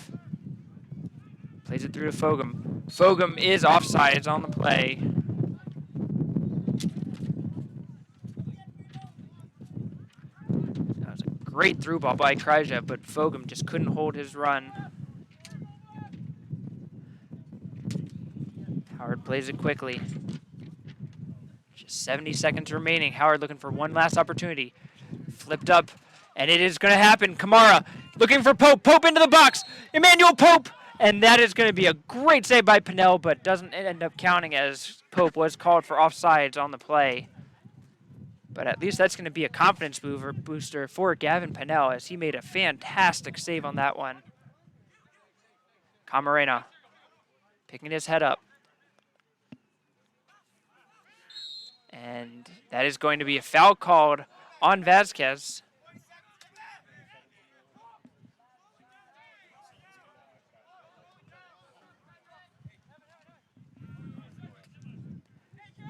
plays it through to Fogum. Fogum is offsides on the play. That was a great through ball by Kryjev, but Fogum just couldn't hold his run. Howard plays it quickly. Just 70 seconds remaining. Howard looking for one last opportunity. Flipped up, and it is going to happen. Kamara looking for Pope. Pope into the box. Emmanuel Pope. And that is going to be a great save by Pennell, but doesn't end up counting as Pope was called for offsides on the play. But at least that's going to be a confidence booster for Gavin Pennell as he made a fantastic save on that one. Camarena picking his head up. And that is going to be a foul called on Vasquez.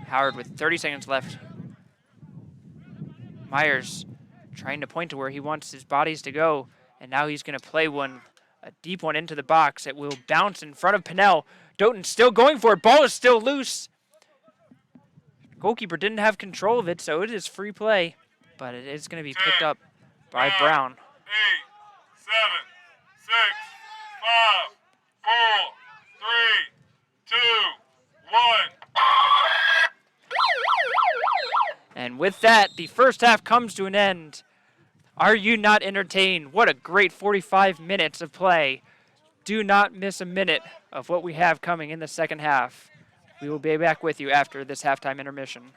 Howard with 30 seconds left. Myers trying to point to where he wants his bodies to go. And now he's going to play one, a deep one into the box. It will bounce in front of Pennell. Doughton still going for it. Ball is still loose. Goalkeeper didn't have control of it, so it is free play. But it is going to be picked up by Brown. 8, 7, 6, 5, 4, 3, 2, 1. And with that, the first half comes to an end. Are you not entertained? What a great 45 minutes of play. Do not miss a minute of what we have coming in the second half. We will be back with you after this halftime intermission.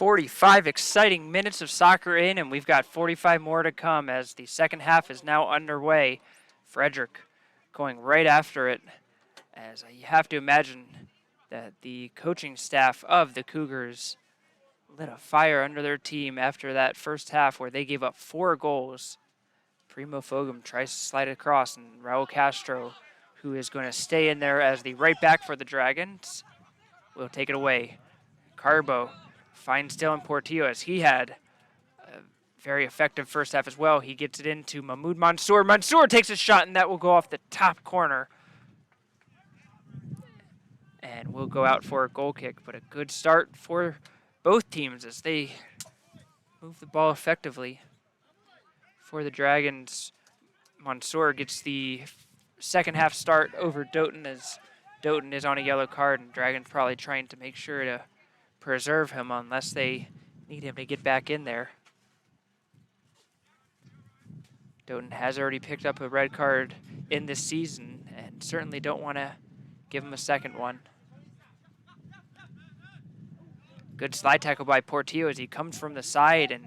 45 exciting minutes of soccer in, and we've got 45 more to come as the second half is now underway. Frederick going right after it, as you have to imagine that the coaching staff of the Cougars lit a fire under their team after that first half where they gave up 4 goals. Primo Fogum tries to slide it across, and Raul Castro, who is going to stay in there as the right back for the Dragons, will take it away. Carbo finds Dylan Portillo as he had a very effective first half as well. He gets it into Mahmoud Mansour. Mansour takes a shot, and that will go off the top corner. And will go out for a goal kick, but a good start for both teams as they move the ball effectively. For the Dragons, Mansour gets the second half start over Doughton as Doughton is on a yellow card, and Dragons probably trying to make sure to preserve him unless they need him to get back in there. Doughton has already picked up a red card in this season and certainly don't want to give him a second one. Good slide tackle by Portillo as he comes from the side and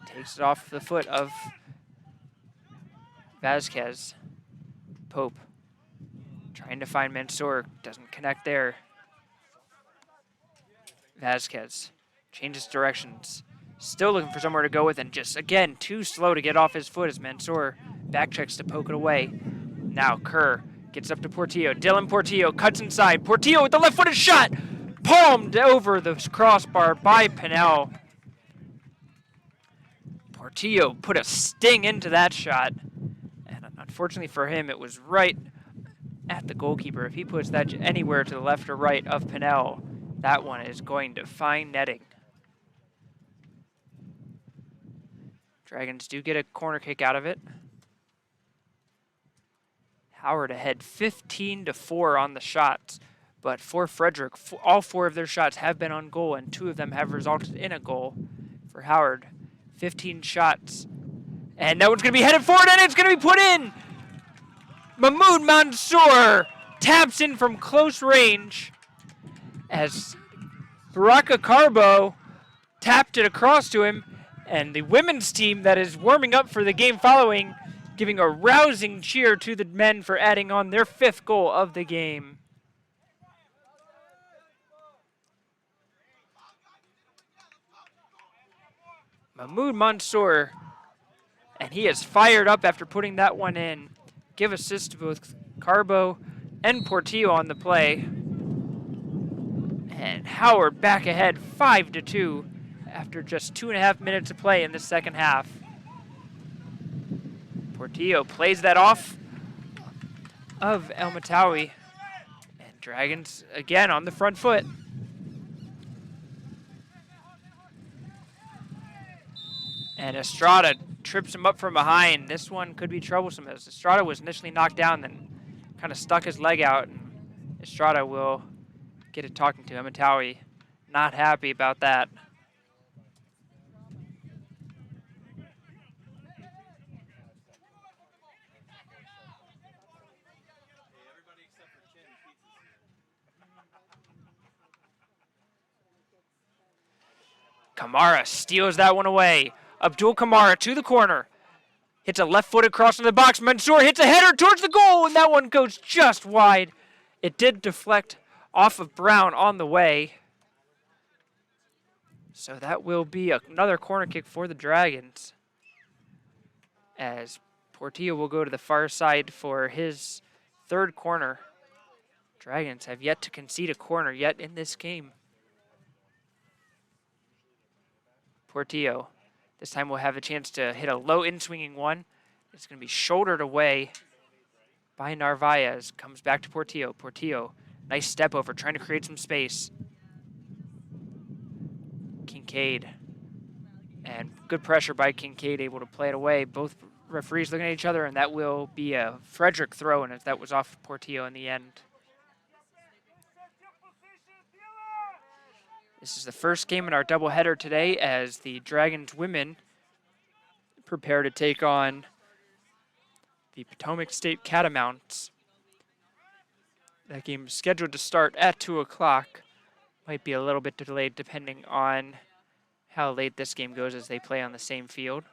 takes it off the foot of Vasquez. Pope trying to find Mansour, doesn't connect there. Vasquez changes directions, still looking for somewhere to go with, and just again too slow to get off his foot as Mansour backchecks to poke it away. Now Kerr gets up to Portillo. Dylan Portillo cuts inside. Portillo with the left-footed shot, palmed over the crossbar by Pinnell. Portillo put a sting into that shot, and unfortunately for him, it was right at the goalkeeper. If he puts that anywhere to the left or right of Pinnell, that one is going to find netting. Dragons do get a corner kick out of it. Howard ahead 15-4 on the shots, but for Frederick, all 4 of their shots have been on goal, and 2 of them have resulted in a goal. For Howard, 15 shots, and that one's going to be headed forward, and it's going to be put in! Mahmoud Mansour taps in from close range as Baraka Carbo tapped it across to him, and the women's team that is warming up for the game following giving a rousing cheer to the men for adding on their 5th goal of the game. Mahmoud Mansour, and he is fired up after putting that one in. Give assist to both Carbo and Portillo on the play. And Howard back ahead 5-2 after just 2.5 minutes of play in the second half. Portillo plays that off of El Matawi. And Dragons again on the front foot. And Estrada trips him up from behind. This one could be troublesome as Estrada was initially knocked down, then kind of stuck his leg out. And Estrada will get it talking to him. Matawi not happy about that. Kamara steals that one away. Abdul Kamara to the corner. Hits a left-footed cross in the box. Mansour hits a header towards the goal, and that one goes just wide. It did deflect off of Brown on the way. So that will be another corner kick for the Dragons, as Portillo will go to the far side for his 3rd corner. Dragons have yet to concede a corner yet in this game. Portillo. This time we'll have a chance to hit a low in-swinging one. It's going to be shouldered away by Narvaez. Comes back to Portillo. Portillo, nice step over, trying to create some space. Kincaid. And good pressure by Kincaid, able to play it away. Both referees looking at each other, and that will be a Frederick throw, and that was off Portillo in the end. This is the first game in our doubleheader today as the Dragons women prepare to take on the Potomac State Catamounts. That game is scheduled to start at 2 o'clock. Might be a little bit delayed depending on how late this game goes as they play on the same field.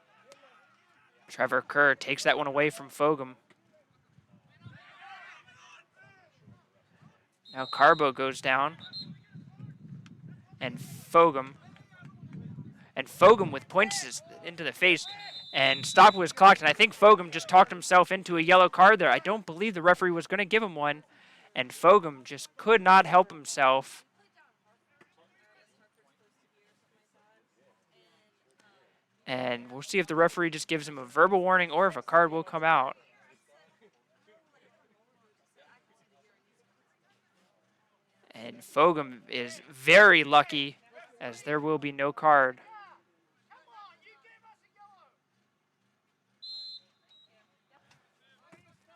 Trevor Kerr takes that one away from Fogum. Now Carbo goes down. And Fogum with points into the face, and stop was clocked. And I think Fogum just talked himself into a yellow card there. I don't believe the referee was going to give him one, and Fogum just could not help himself. And we'll see if the referee just gives him a verbal warning or if a card will come out. And Fogum is very lucky, as there will be no card.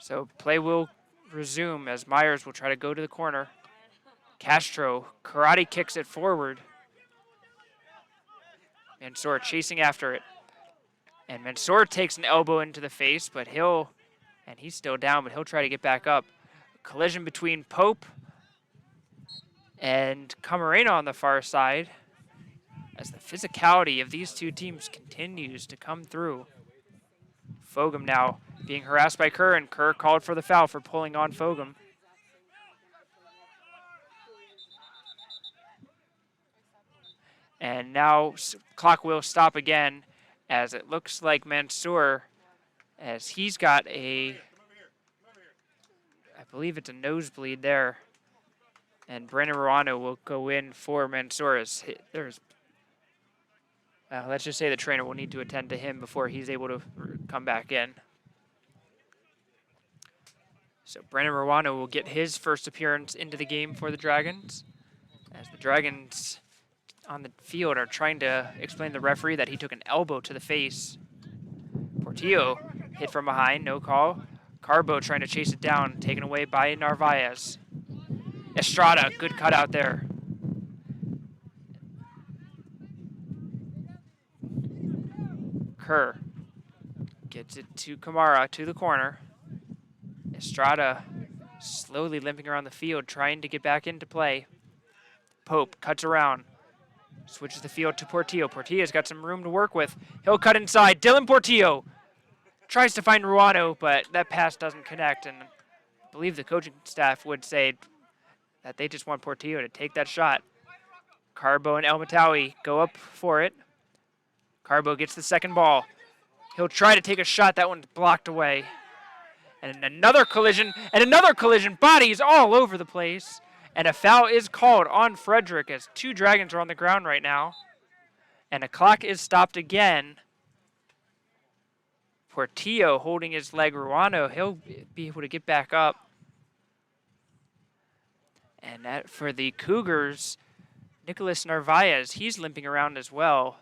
So play will resume as Myers will try to go to the corner. Castro karate kicks it forward. Mansour chasing after it. And Mansour takes an elbow into the face, but he's still down, but he'll try to get back up. Collision between Pope and Camarena on the far side, as the physicality of these two teams continues to come through. Fogum now being harassed by Kerr, and Kerr called for the foul for pulling on Fogum. And now clock will stop again, as it looks like Mansour, as he's got I believe it's a nosebleed there. And Brandon Ruano will go in for Mansour. Let's just say the trainer will need to attend to him before he's able to come back in. So Brandon Ruano will get his first appearance into the game for the Dragons, as the Dragons on the field are trying to explain to the referee that he took an elbow to the face. Portillo hit from behind, no call. Carbo trying to chase it down, taken away by Narvaez. Estrada, good cut out there. Kerr gets it to Kamara, to the corner. Estrada slowly limping around the field, trying to get back into play. Pope cuts around, switches the field to Portillo. Portillo's got some room to work with. He'll cut inside. Dylan Portillo tries to find Ruano, but that pass doesn't connect, and I believe the coaching staff would say that they just want Portillo to take that shot. Carbo and El Matawi go up for it. Carbo gets the second ball. He'll try to take a shot. That one's blocked away. And another collision, bodies all over the place. And a foul is called on Frederick, as two Dragons are on the ground right now. And the clock is stopped again. Portillo holding his leg. Ruano, he'll be able to get back up. And that for the Cougars, Nicholas Narvaez, he's limping around as well.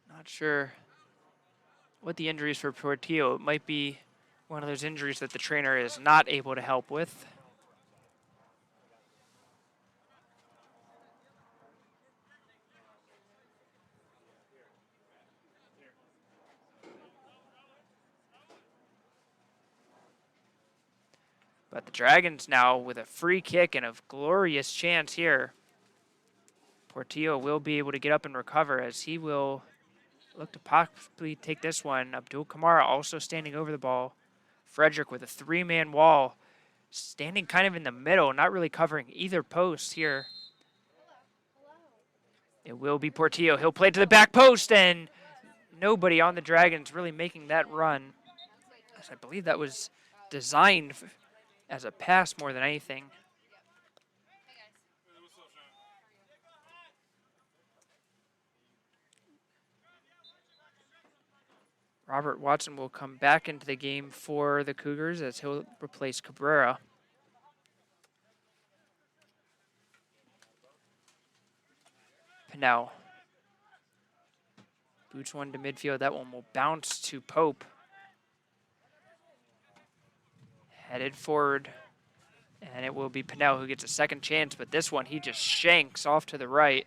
Not sure what the injuries for Portillo. It might be one of those injuries that the trainer is not able to help with. But the Dragons now with a free kick and a glorious chance here. Portillo will be able to get up and recover, as he will look to possibly take this one. Abdul Kamara also standing over the ball. Frederick with a three-man wall, standing kind of in the middle, not really covering either post here. It will be Portillo. He'll play to the back post, and nobody on the Dragons really making that run. I believe that was designed as a pass more than anything. Robert Watson will come back into the game for the Cougars, as he'll replace Cabrera. Pinnell. Boots one to midfield. That one will bounce to Pope. Headed forward. And it will be Pinnell who gets a second chance, but this one he just shanks off to the right.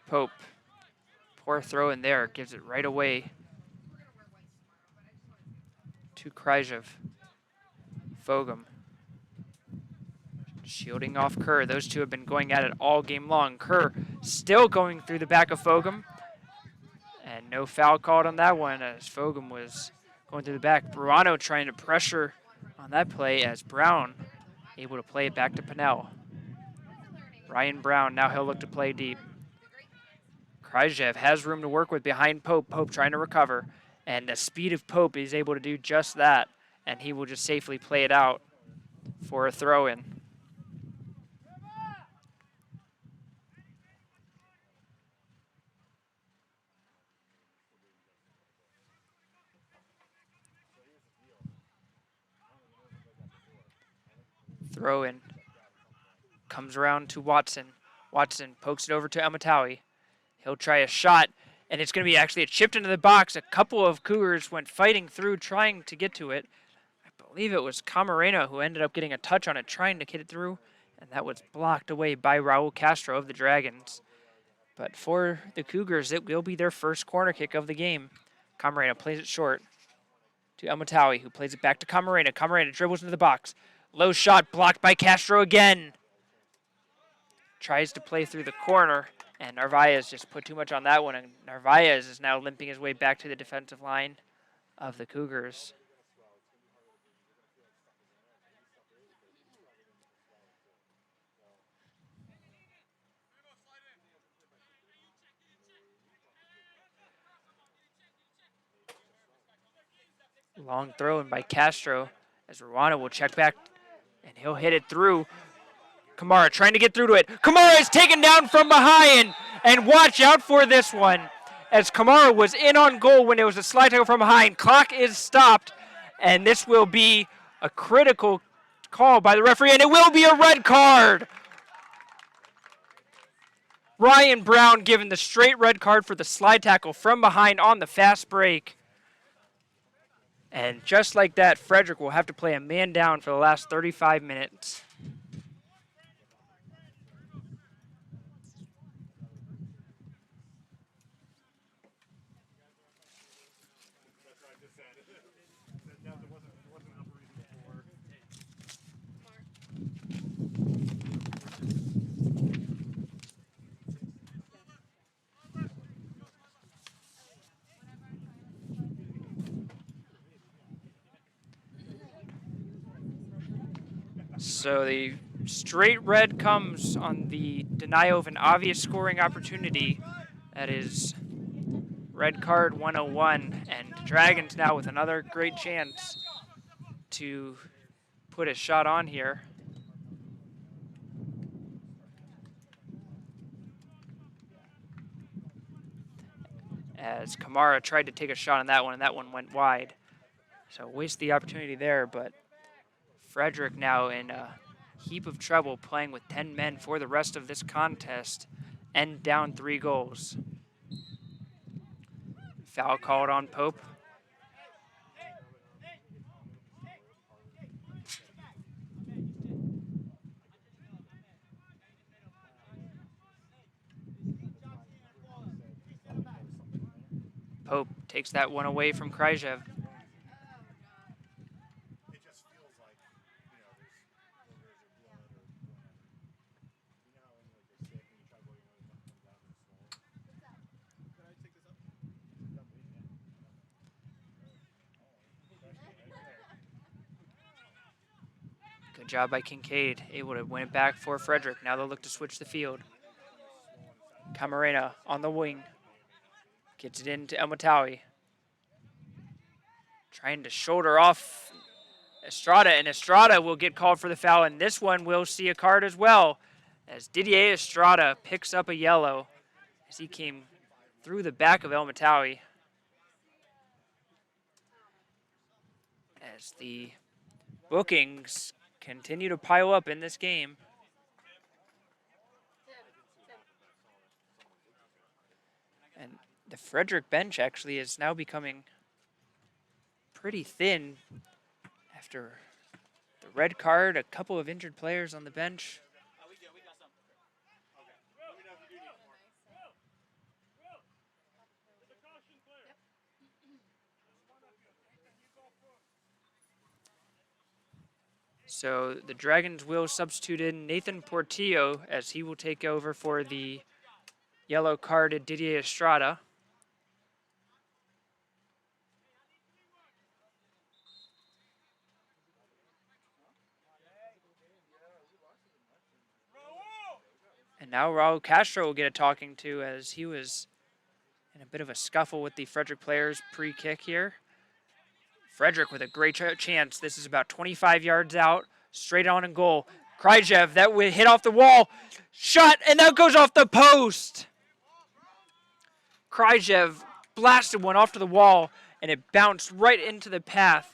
Pope. Poor throw in there. Gives it right away to Kryjev. Fogum. Shielding off Kerr. Those two have been going at it all game long. Kerr still going through the back of Fogum. And no foul called on that one as Fogum was going through the back. Bruano trying to pressure on that play as Brown able to play it back to Pinnell. Ryan Brown, now he'll look to play deep. Kryjev has room to work with behind Pope. Pope trying to recover. And the speed of Pope is able to do just that. And he will just safely play it out for a throw-in. Throw-in. Comes around to Watson. Watson pokes it over to Amatawi. He'll try a shot, and it's going to be actually a chipped into the box. A couple of Cougars went fighting through, trying to get to it. I believe it was Camarena who ended up getting a touch on it, trying to get it through, and that was blocked away by Raul Castro of the Dragons. But for the Cougars, it will be their first corner kick of the game. Camarena plays it short to Amatawi, who plays it back to Camarena. Camarena dribbles into the box. Low shot blocked by Castro again. Tries to play through the corner, and Narvaez just put too much on that one, and Narvaez is now limping his way back to the defensive line of the Cougars. Long throw in by Castro as Ruana will check back, and he'll hit it through. Kamara trying to get through to it. Kamara is taken down from behind, and watch out for this one as Kamara was in on goal when it was a slide tackle from behind. Clock is stopped, and this will be a critical call by the referee, and it will be a red card. Ryan Brown given the straight red card for the slide tackle from behind on the fast break. And just like that, Frederick will have to play a man down for the last 35 minutes. So the straight red comes on the denial of an obvious scoring opportunity. That is red card 101, and Dragons now with another great chance to put a shot on here. As Kamara tried to take a shot on that one, and that one went wide. So waste the opportunity there, but Frederick now in a heap of trouble playing with 10 men for the rest of this contest and down 3 goals. Foul called on Pope. Pope takes that one away from Kryjev. Good job by Kincaid, able to win it back for Frederick. Now they'll look to switch the field. Camarena on the wing. Gets it into Elmatawi. Trying to shoulder off Estrada, and Estrada will get called for the foul, and this one will see a card as well, as Didier Estrada picks up a yellow as he came through the back of Elmatawi. As the bookings continue to pile up in this game. And the Frederick bench actually is now becoming pretty thin after the red card, a couple of injured players on the bench. So the Dragons will substitute in Nathan Portillo as he will take over for the yellow carded Didier Estrada. And now Raul Castro will get a talking to as he was in a bit of a scuffle with the Frederick players pre-kick here. Frederick with a great chance. This is about 25 yards out, straight on and goal. Kryjev, that would hit off the wall. Shot, and that goes off the post. Kryjev blasted one off to the wall, and it bounced right into the path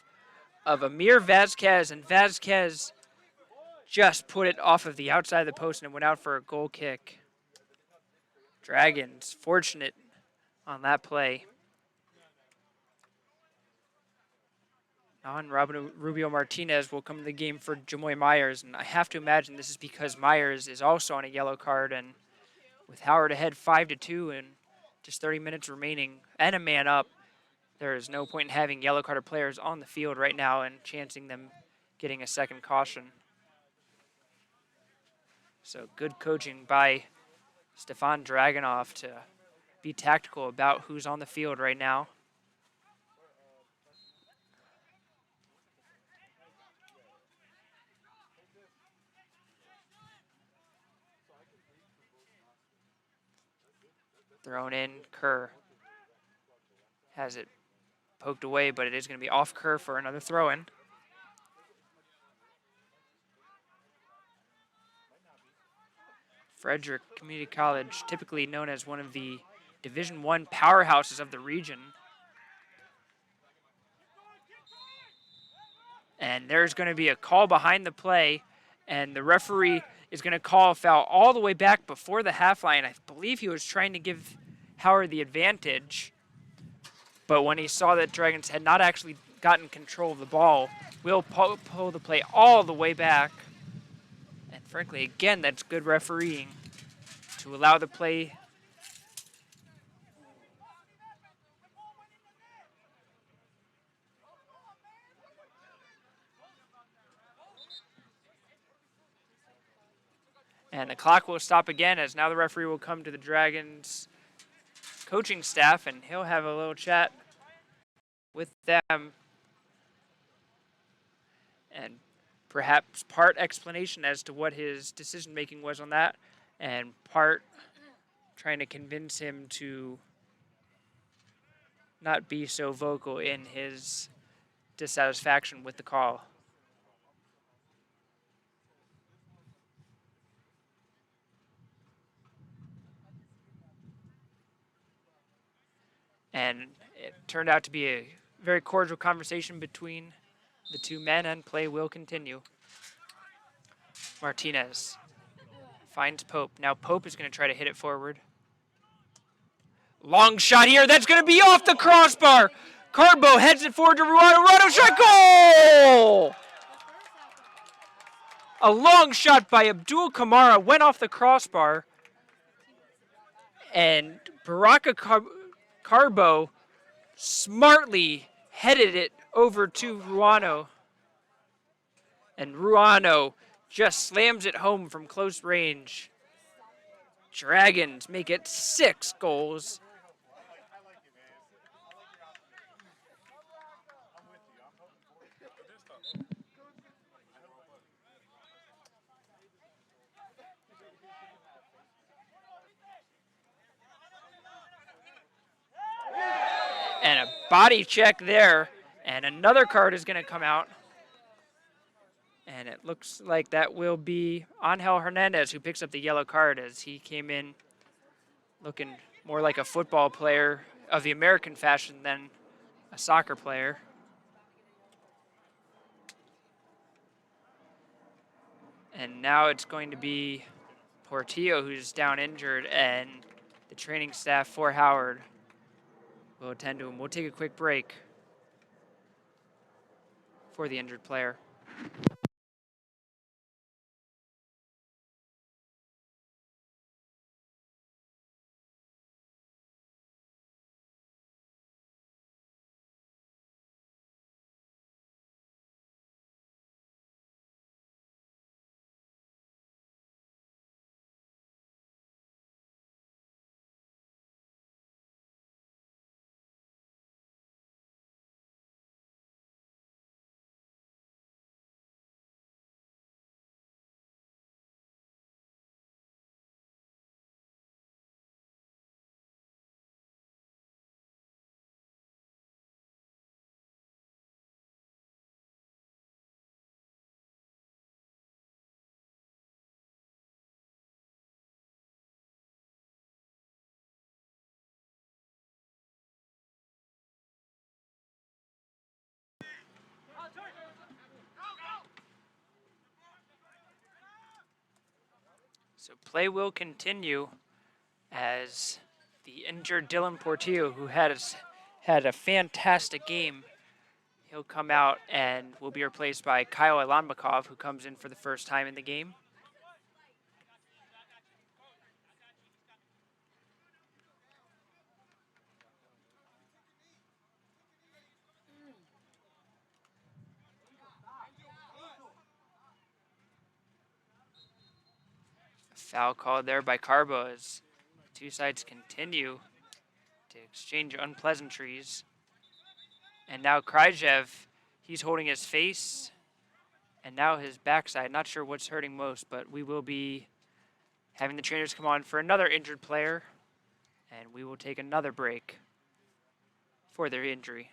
of Amir Vasquez, and Vasquez just put it off of the outside of the post and it went out for a goal kick. Dragons fortunate on that play. Non Rubio Martinez will come to the game for Jamoy Myers, and I have to imagine this is because Myers is also on a yellow card, and with Howard ahead 5-2 and just 30 minutes remaining and a man up, there is no point in having yellow carded players on the field right now and chancing them getting a second caution. So good coaching by Stefan Dragunov to be tactical about who's on the field right now. Thrown in, Kerr has it poked away, but it is going to be off Kerr for another throw-in. Frederick Community College, typically known as one of the Division I powerhouses of the region. And there's going to be a call behind the play, and the referee is going to call a foul all the way back before the half line. I believe he was trying to give Howard the advantage, but when he saw that Dragons had not actually gotten control of the ball, will pull the play all the way back. And frankly, again, that's good refereeing to allow the play. And the clock will stop again as now the referee will come to the Dragons coaching staff and he'll have a little chat with them and perhaps part explanation as to what his decision making was on that and part trying to convince him to not be so vocal in his dissatisfaction with the call. And it turned out to be a very cordial conversation between the two men, and play will continue. Martinez finds Pope. Now Pope is going to try to hit it forward. Long shot here. That's going to be off the crossbar. Carbo heads it forward to Ruano. Ruano shot, goal! A long shot by Abdul Kamara went off the crossbar. And Baraka Carbo smartly headed it over to Ruano. And Ruano just slams it home from close range. Dragons make it 6 goals. And a body check there, and another card is going to come out. And it looks like that will be Angel Hernandez who picks up the yellow card as he came in looking more like a football player of the American fashion than a soccer player. And now it's going to be Portillo who's down injured, and the training staff for Howard will attend to him. We'll take a quick break for the injured player. So play will continue as the injured Dylan Portillo, who had a fantastic game, he'll come out and will be replaced by Kyle Ilanbekov, who comes in for the first time in the game. Foul called there by Carbo as two sides continue to exchange unpleasantries. And now Kryjev, he's holding his face and now his backside. Not sure what's hurting most, but we will be having the trainers come on for another injured player, and we will take another break for their injury.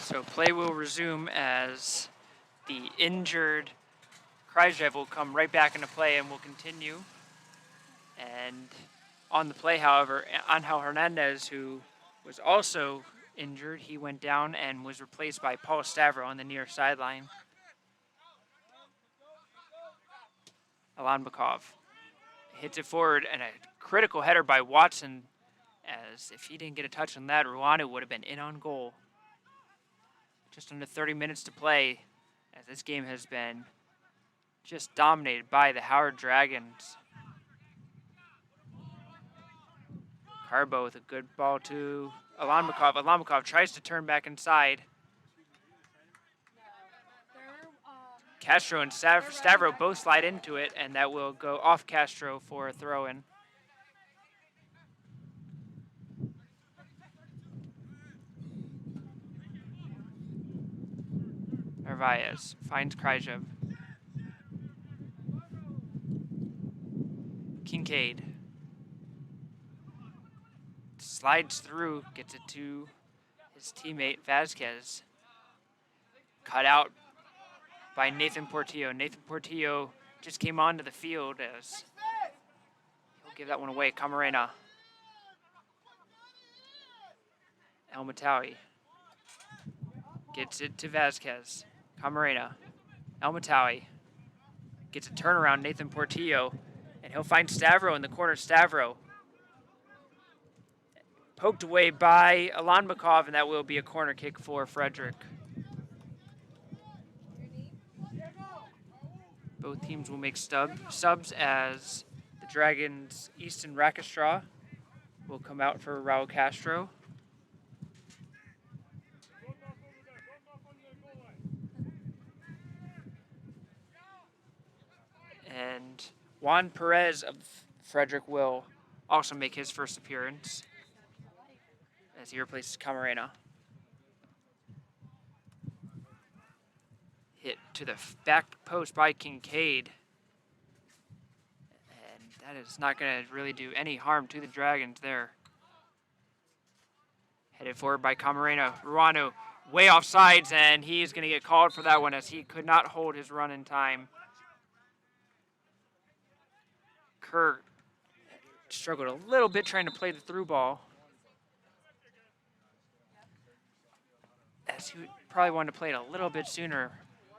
So play will resume as the injured Kryjev will come right back into play and will continue. And on the play, however, Angel Hernandez, who was also injured, he went down and was replaced by Paul Stavro on the near sideline. Ilanbekov hits it forward, and a critical header by Watson, as if he didn't get a touch on that, Ruanu would have been in on goal. Just under 30 minutes to play, as this game has been just dominated by the Howard Dragons. Carbo with a good ball to Ilanbekov. Ilanbekov tries to turn back inside. Castro and Stavro both slide into it, and that will go off Castro for a throw-in. Narvaez finds Kryjev. Kincaid slides through, gets it to his teammate Vasquez. Cut out by Nathan Portillo. Nathan Portillo just came onto the field as he'll give that one away. Camarena. El Matawi gets it to Vasquez. Camarena. El Matawi gets a turnaround. Nathan Portillo. And he'll find Stavro in the corner. Stavro poked away by Ilanbekov, and that will be a corner kick for Frederick. Both teams will make subs as the Dragons' Easton Rakestraw will come out for Raul Castro. And Juan Perez of Frederick will also make his first appearance as he replaces Camarena. Hit to the back post by Kincaid. And that is not going to really do any harm to the Dragons there. Headed forward by Camarena. Ruanu way off sides, and he's going to get called for that one as he could not hold his run in time. Kerr struggled a little bit trying to play the through ball, as he probably wanted to play it a little bit sooner,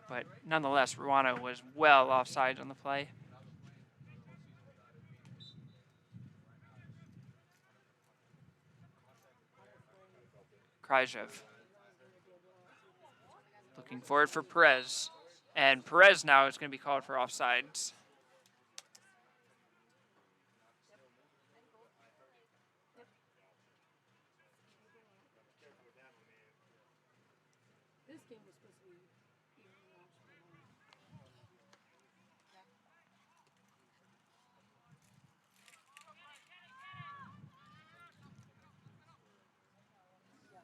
but nonetheless, Ruano was well offside on the play. Kryjev looking forward for Perez, and Perez now is going to be called for offsides. game was supposed to be evening watch,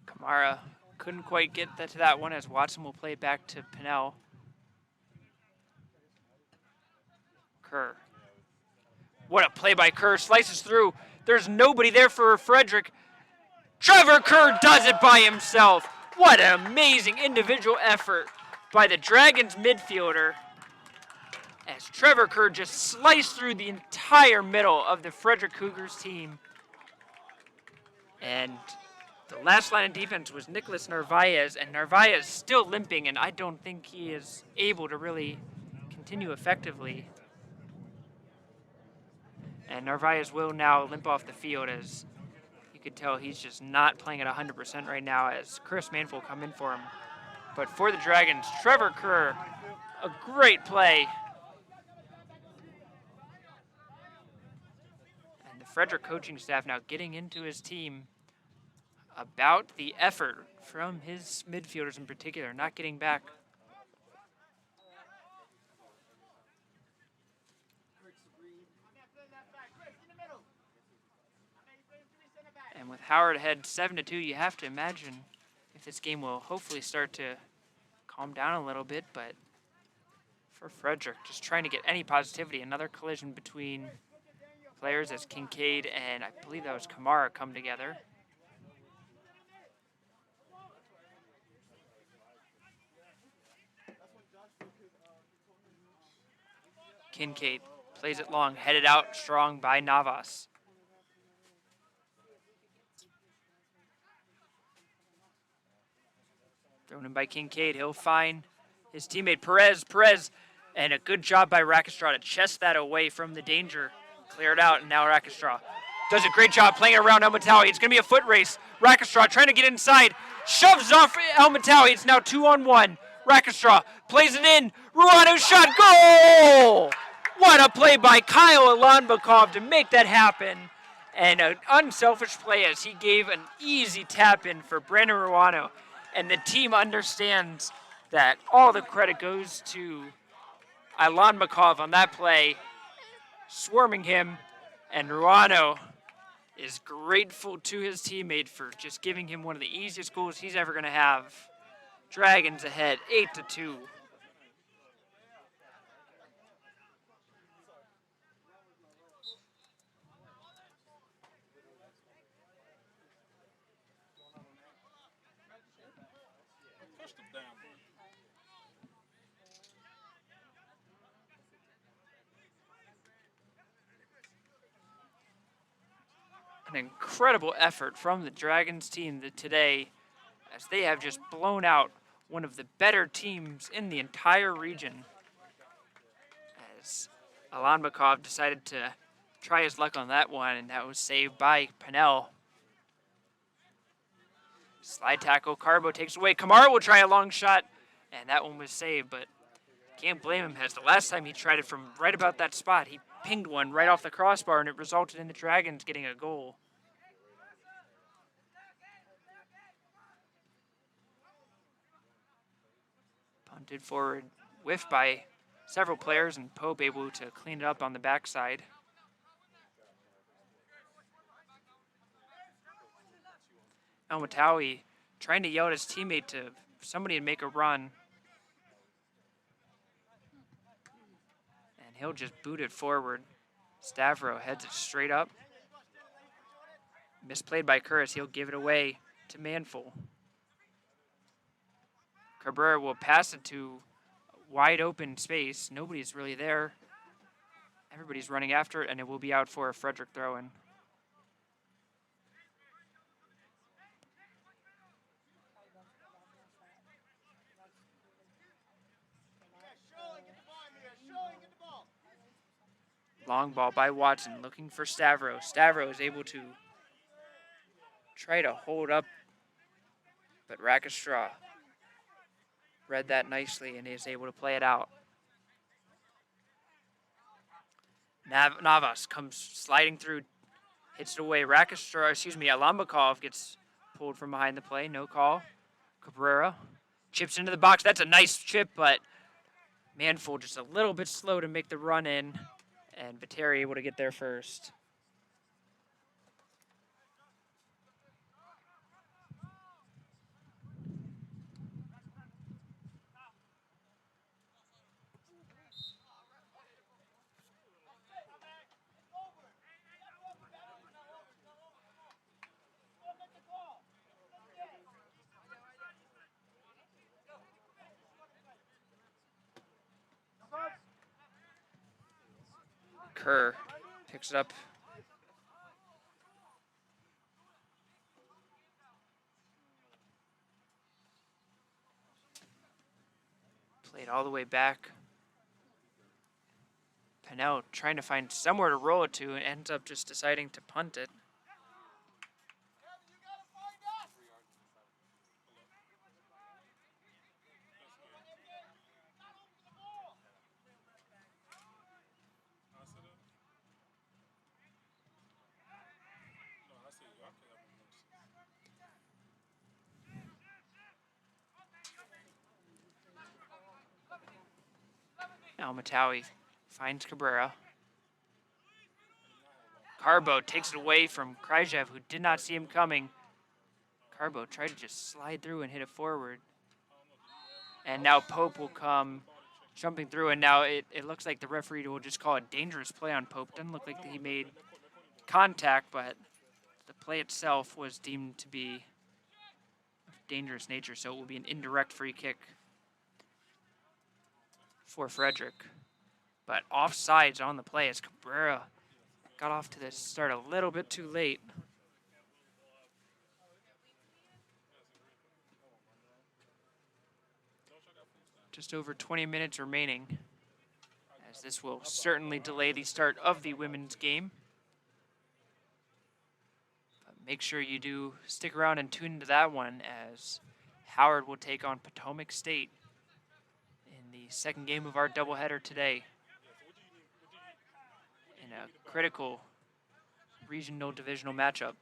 Kamara couldn't quite get to that one as Watson will play it back to Pinnell. Kerr. What a play by Kerr. Slices through. There's nobody there for Frederick. Trevor Kerr does it by himself. What an amazing individual effort by the Dragons midfielder, as Trevor Kerr just sliced through the entire middle of the Frederick Cougars team. And the last line of defense was Nicholas Narvaez, and Narvaez still limping, and I don't think he is able to really continue effectively. And Narvaez will now limp off the field, as you could tell he's just not playing at 100% right now, as Chris Manful will come in for him. But for the Dragons, Trevor Kerr, a great play. And the Frederick coaching staff now getting into his team about the effort from his midfielders in particular, not getting back. And with Howard ahead 7-2, you have to imagine if this game will hopefully start to calm down a little bit. But for Frederick, just trying to get any positivity. Another collision between players as Kincaid and I believe that was Kamara come together. Kincaid plays it long, headed out strong by Navas. Thrown in by Kincaid. He'll find his teammate Perez. And a good job by Rackstraw to chest that away from the danger. Cleared out, and now Rackstraw does a great job playing around El Matawi. It's going to be a foot race. Rackstraw trying to get inside. Shoves off El Matawi. It's now 2-on-1. Rackstraw plays it in. Ruano shot. Goal! What a play by Kyle Alanbakov to make that happen. And an unselfish play as he gave an easy tap in for Brandon Ruano. And the team understands that all the credit goes to Alanbakov on that play, swarming him. And Ruano is grateful to his teammate for just giving him one of the easiest goals he's ever going to have. Dragons ahead, 8-2. An incredible effort from the Dragons team today, as they have just blown out one of the better teams in the entire region. As Alanbakov decided to try his luck on that one, and that was saved by Pinnell. Slide tackle, Carbo takes away. Kamara will try a long shot, and that one was saved, but can't blame him, as the last time he tried it from right about that spot, he pinged one right off the crossbar, and it resulted in the Dragons getting a goal. Punted forward, whiffed by several players, and Pope able to clean it up on the backside. El Matawi trying to yell at his teammate to somebody to make a run. And he'll just boot it forward. Stavro heads it straight up. Misplayed by Curtis, he'll give it away to Manful. Cabrera will pass it to wide open space. Nobody's really there. Everybody's running after it, and it will be out for a Frederick throw-in. Long ball by Watson, looking for Stavro. Stavro is able to try to hold up, but Rackstraw read that nicely and is able to play it out. Navas comes sliding through, hits it away. Alanbakov gets pulled from behind the play, no call. Cabrera chips into the box. That's a nice chip, but Manful just a little bit slow to make the run in, and Viteri able to get there first. Kerr picks it up. Played all the way back. Pennell trying to find somewhere to roll it to and ends up just deciding to punt it. Now Matawi finds Cabrera. Carbo takes it away from Kryjev, who did not see him coming. Carbo tried to just slide through and hit it forward. And now Pope will come jumping through, and now it looks like the referee will just call a dangerous play on Pope. Doesn't look like he made contact, but the play itself was deemed to be of dangerous nature, so it will be an indirect free kick for Frederick. But offsides on the play as Cabrera got off to the start a little bit too late. Just over 20 minutes remaining, as this will certainly delay the start of the women's game. But make sure you do stick around and tune into that one, as Howard will take on Potomac State in the second game of our doubleheader today in a critical regional divisional matchup.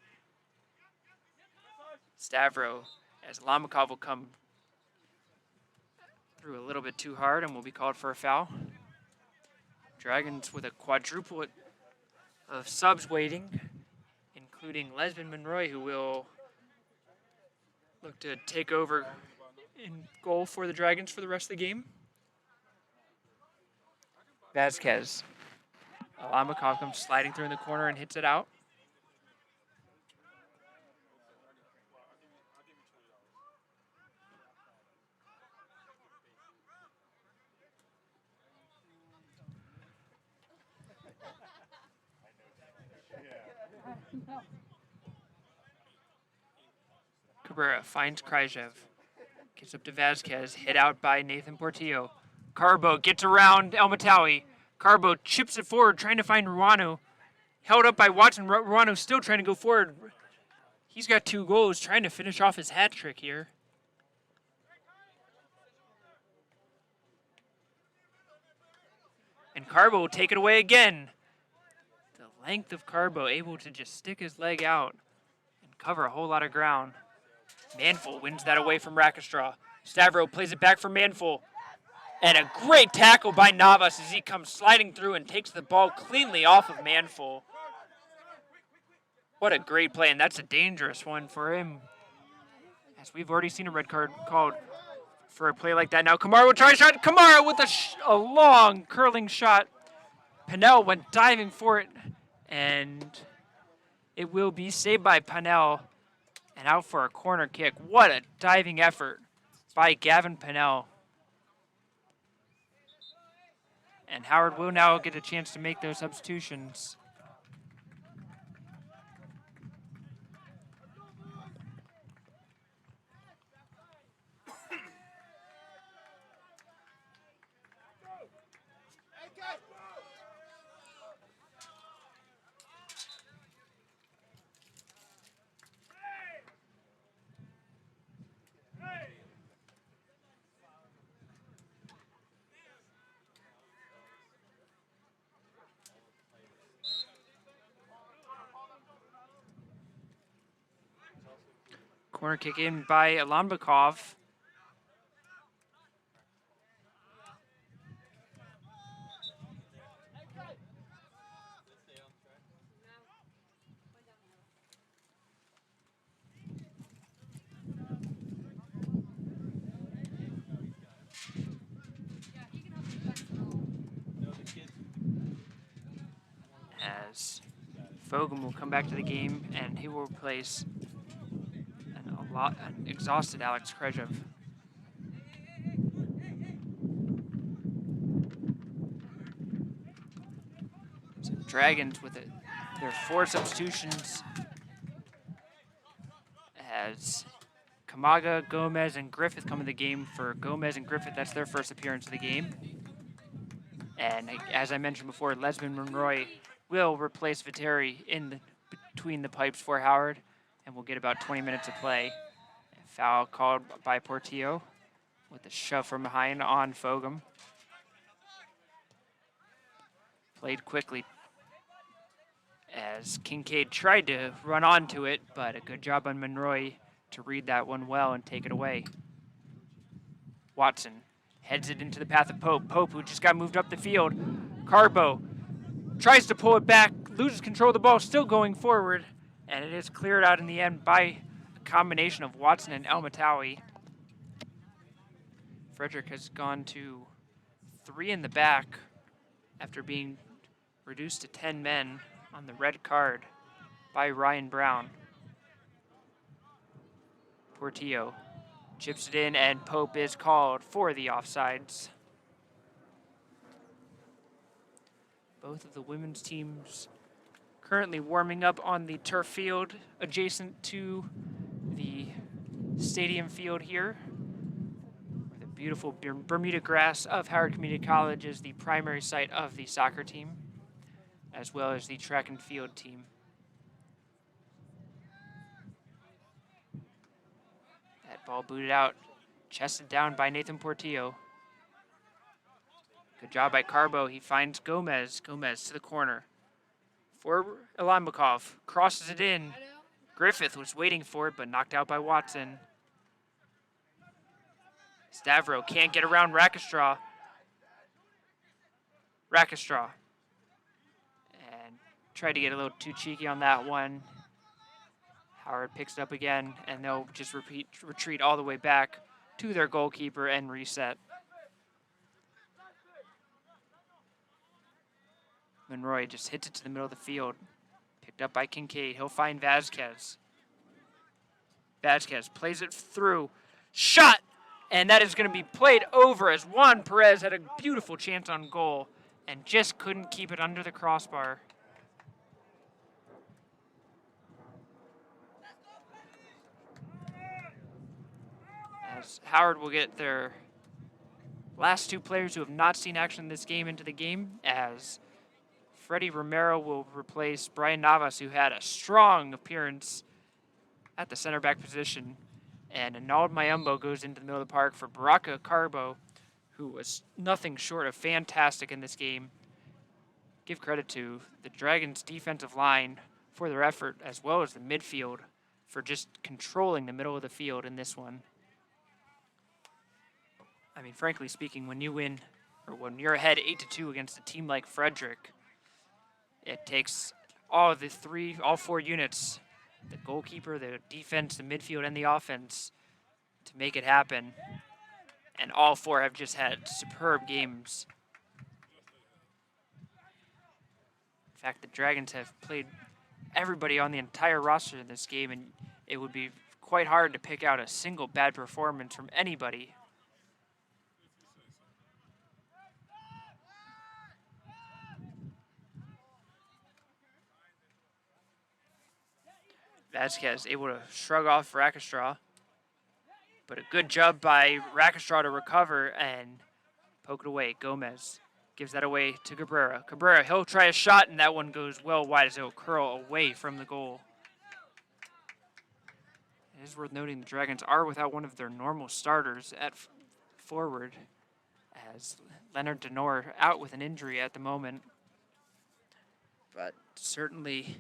Stavro, as Lamakov will come through a little bit too hard and will be called for a foul. Dragons with a quadruplet of subs waiting, including Lesbian Monroy, who will look to take over in goal for the Dragons for the rest of the game. Vasquez. Lamakov comes sliding through in the corner and hits it out. Cabrera finds Kryjev. Gets up to Vasquez, hit out by Nathan Portillo. Carbo gets around Elmatawi. Carbo chips it forward, trying to find Ruano. Held up by Watson. Ruano still trying to go forward. He's got 2 goals, trying to finish off his hat trick here. And Carbo will take it away again. The length of Carbo, able to just stick his leg out and cover a whole lot of ground. Manful wins that away from Rackstraw. Stavro plays it back for Manful. And a great tackle by Navas as he comes sliding through and takes the ball cleanly off of Manful. What a great play, and that's a dangerous one for him, as we've already seen a red card called for a play like that. Now Kamara will try a shot. Kamara with a long curling shot. Pennell went diving for it, and it will be saved by Pennell and out for a corner kick. What a diving effort by Gavin Pennell. And Howard will now get a chance to make those substitutions. Corner kick in by Alambakov. As Fogum will come back to the game, and he will replace an exhausted Alex Krejov. So Dragons with their 4 substitutions as Kamaga, Gomez, and Griffith come in the game. For Gomez and Griffith, that's their first appearance of the game. And as I mentioned before, Lesman Monroy will replace Viteri between the pipes for Howard, and we'll get about 20 minutes of play. A foul called by Portillo with a shove from behind on Fogum. Played quickly as Kincaid tried to run onto it, but a good job on Monroy to read that one well and take it away. Watson heads it into the path of Pope. Pope, who just got moved up the field. Carbo tries to pull it back, loses control of the ball, still going forward, and it is cleared out in the end by a combination of Watson and El Matawi. Frederick has gone to 3 in the back after being reduced to 10 men on the red card by Ryan Brown. Portillo chips it in, and Pope is called for the offsides. Both of the women's teams currently warming up on the turf field adjacent to the stadium field here. The beautiful Bermuda grass of Howard Community College is the primary site of the soccer team, as well as the track and field team. That ball booted out, chested down by Nathan Portillo. Good job by Carbo. He finds Gomez. Gomez to the corner. For Alambakov. Crosses it in. Griffith was waiting for it, but knocked out by Watson. Stavro can't get around Rakestraw. And tried to get a little too cheeky on that one. Howard picks it up again, and they'll just retreat all the way back to their goalkeeper and reset. Monroy just hits it to the middle of the field. Picked up by Kincaid. He'll find Vasquez. Vasquez plays it through. Shot! And that is going to be played over as Juan Perez had a beautiful chance on goal and just couldn't keep it under the crossbar. As Howard will get their last 2 players who have not seen action in this game into the game, as Freddie Romero will replace Brian Navas, who had a strong appearance at the center back position. And Anald Mayumbo goes into the middle of the park for Baraka Carbo, who was nothing short of fantastic in this game. Give credit to the Dragons' defensive line for their effort, as well as the midfield for just controlling the middle of the field in this one. I mean, frankly speaking, when you win, or when you're ahead 8-2 against a team like Frederick, it takes all 4 units, the goalkeeper, the defense, the midfield, and the offense, to make it happen. And all 4 have just had superb games. In fact, the Dragons have played everybody on the entire roster in this game, and it would be quite hard to pick out a single bad performance from anybody. Vasquez able to shrug off Rakestraw, but a good job by Rakestraw to recover and poke it away. Gomez gives that away to Cabrera. Cabrera, he'll try a shot, and that one goes well wide as it will curl away from the goal. It is worth noting the Dragons are without one of their normal starters at forward, as Leonard Denor out with an injury at the moment. But certainly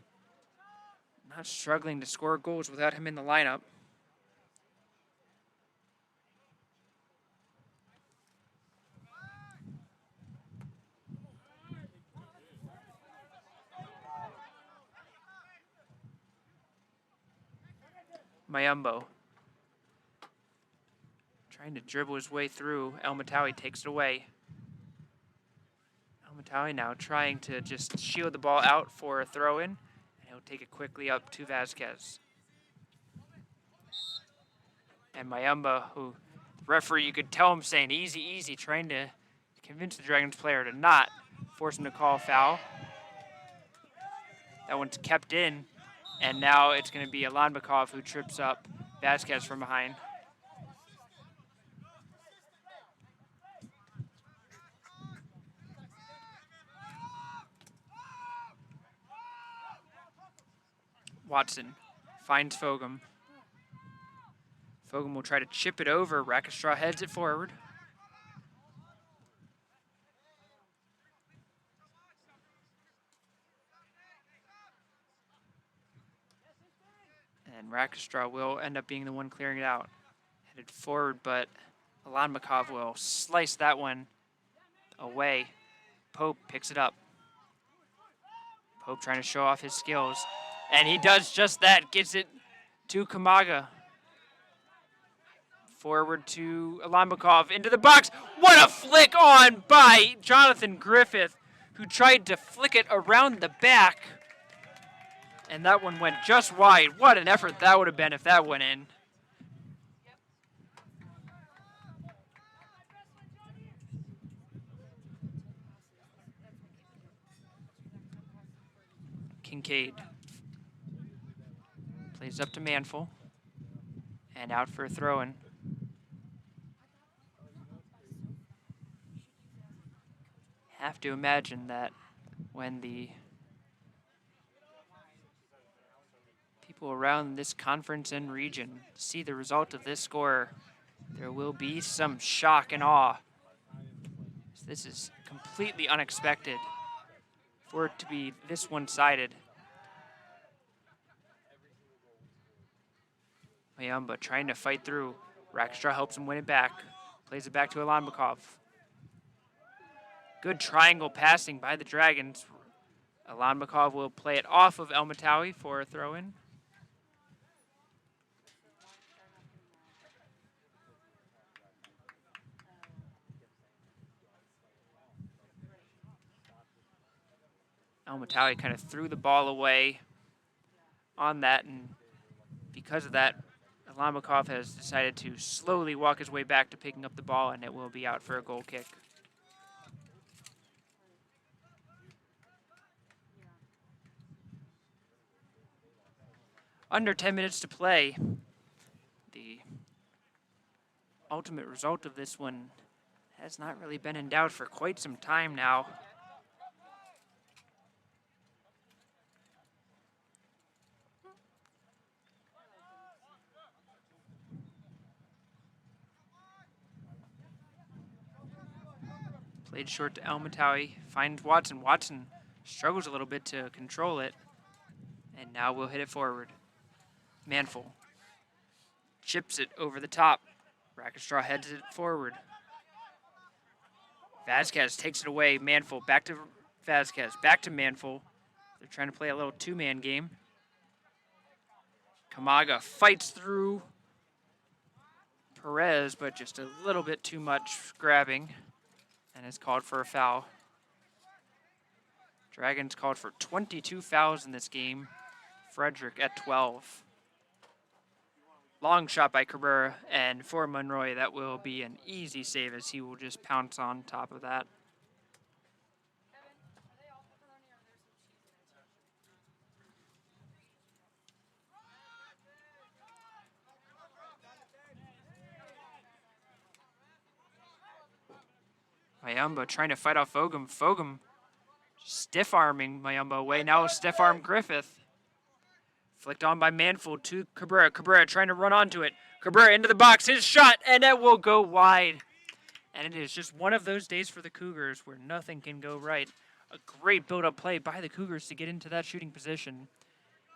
not struggling to score goals without him in the lineup. Mayumbo trying to dribble his way through. El Matawi takes it away. El Matawi now trying to just shield the ball out for a throw-in. And he'll take it quickly up to Vasquez. And Mayumba, who the referee, you could tell him saying easy, easy, trying to convince the Dragons player to not force him to call a foul. That one's kept in, and now it's going to be Alanbekov who trips up Vasquez from behind. Watson finds Fogum. Fogum will try to chip it over. Rackstraw heads it forward. And Rackstraw will end up being the one clearing it out. Headed forward, but Alanbekov will slice that one away. Pope picks it up. Pope trying to show off his skills. And he does just that, gets it to Kamaga. Forward to Alanbekov, into the box. What a flick on by Jonathan Griffith, who tried to flick it around the back. And that one went just wide. What an effort that would have been if that went in. Kincaid plays up to Manful and out for a throw-in. Have to imagine that when the people around this conference and region see the result of this score, there will be some shock and awe. This is completely unexpected for it to be this one-sided. Mayumba trying to fight through. Rackstraw helps him win it back. Plays it back to Alanbekov. Good triangle passing by the Dragons. Alanbekov will play it off of El Matawi for a throw-in. El Matawi kind of threw the ball away on that, and because of that, Alanbekov has decided to slowly walk his way back to picking up the ball, and it will be out for a goal kick. Under 10 minutes to play. The ultimate result of this one has not really been in doubt for quite some time now. Played short to El Matawi, finds Watson. Watson struggles a little bit to control it, and now we'll hit it forward. Manful chips it over the top. Rackstraw heads it forward. Vasquez takes it away. Manful back to Vasquez, back to Manful. They're trying to play a little two-man game. Kamaga fights through Perez, but just a little bit too much grabbing, and is called for a foul. Dragons called for 22 fouls in this game. Frederick at 12. Long shot by Cabrera, and for Monroy, that will be an easy save as he will just pounce on top of that. Mayumba trying to fight off Fogum. Fogum stiff-arming Mayumba away. Now stiff-arm Griffith. Flicked on by Manful to Cabrera. Cabrera trying to run onto it. Cabrera into the box. His shot, and it will go wide. And it is just one of those days for the Cougars where nothing can go right. A great build-up play by the Cougars to get into that shooting position.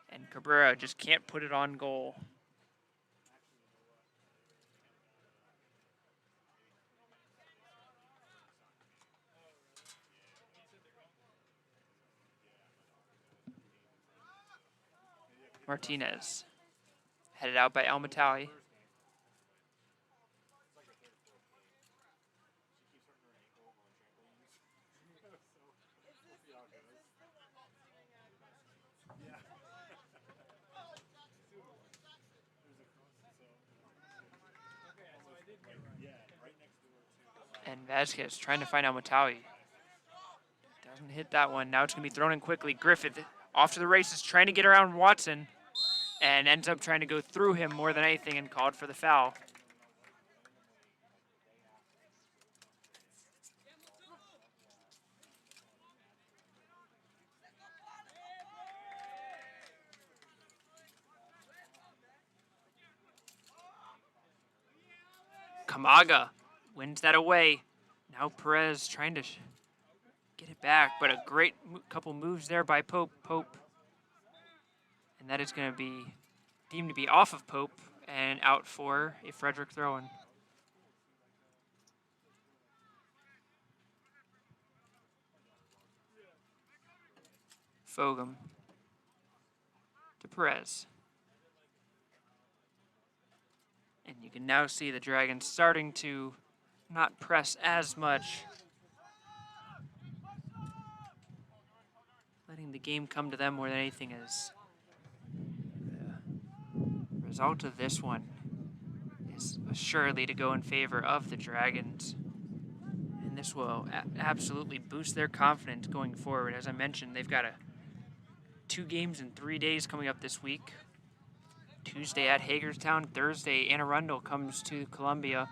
And Cabrera just can't put it on goal. Martinez Headed out by Almatali. And Vasquez trying to find Almatali. Doesn't hit that one. Now it's going to be thrown in quickly. Griffith off to the races, trying to get around Watson, and ends up trying to go through him more than anything and called for the foul. Kamaga wins that away. Now Perez trying to get it back, but a great couple moves there by Pope. And that is going to be deemed to be off of Pope and out for a Frederick throw-in. Fogum to Perez. And you can now see the Dragons starting to not press as much, letting the game come to them more than anything is. The result of this one is assuredly to go in favor of the Dragons. And this will absolutely boost their confidence going forward. As I mentioned, they've got 2 games in 3 days coming up this week. Tuesday at Hagerstown, Thursday Anne Arundel comes to Columbia.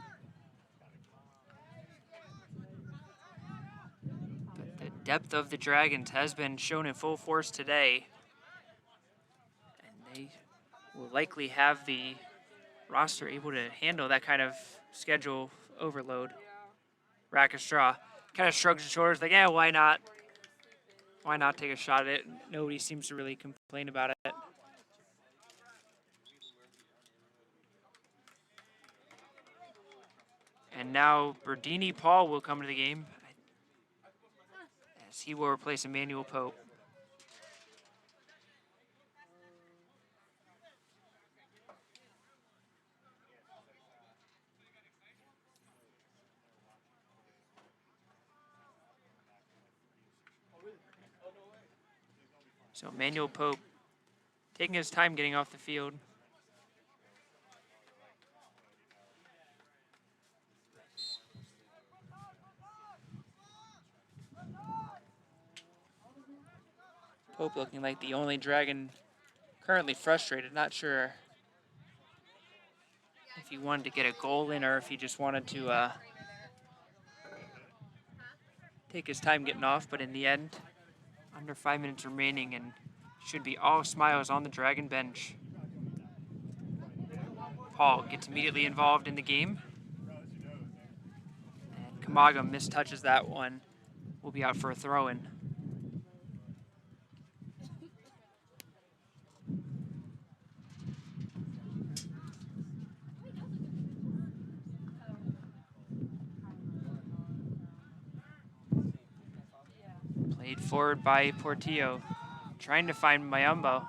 But the depth of the Dragons has been shown in full force today. And they will likely have the roster able to handle that kind of schedule overload. Rackstraw kind of shrugs his shoulders like, yeah, why not? Why not take a shot at it? Nobody seems to really complain about it. And now Berdini Paul will come to the game as he will replace Emmanuel Pope. So Emmanuel Pope taking his time getting off the field. Pope looking like the only Dragon currently frustrated. Not sure if he wanted to get a goal in or if he just wanted to take his time getting off. But in the end, under 5 minutes remaining and should be all smiles on the Dragon bench. Paul gets immediately involved in the game. And Kamaga mistouches that one. Will be out for a throw-in. Played forward by Portillo, trying to find Mayumbo.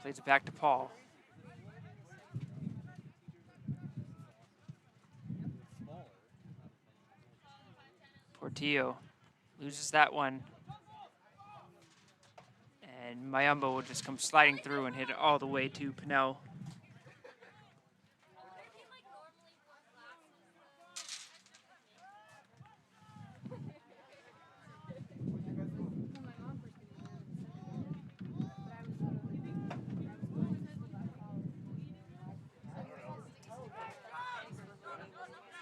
Plays it back to Paul. Portillo loses that one. And Mayumbo will just come sliding through and hit it all the way to Pinnell.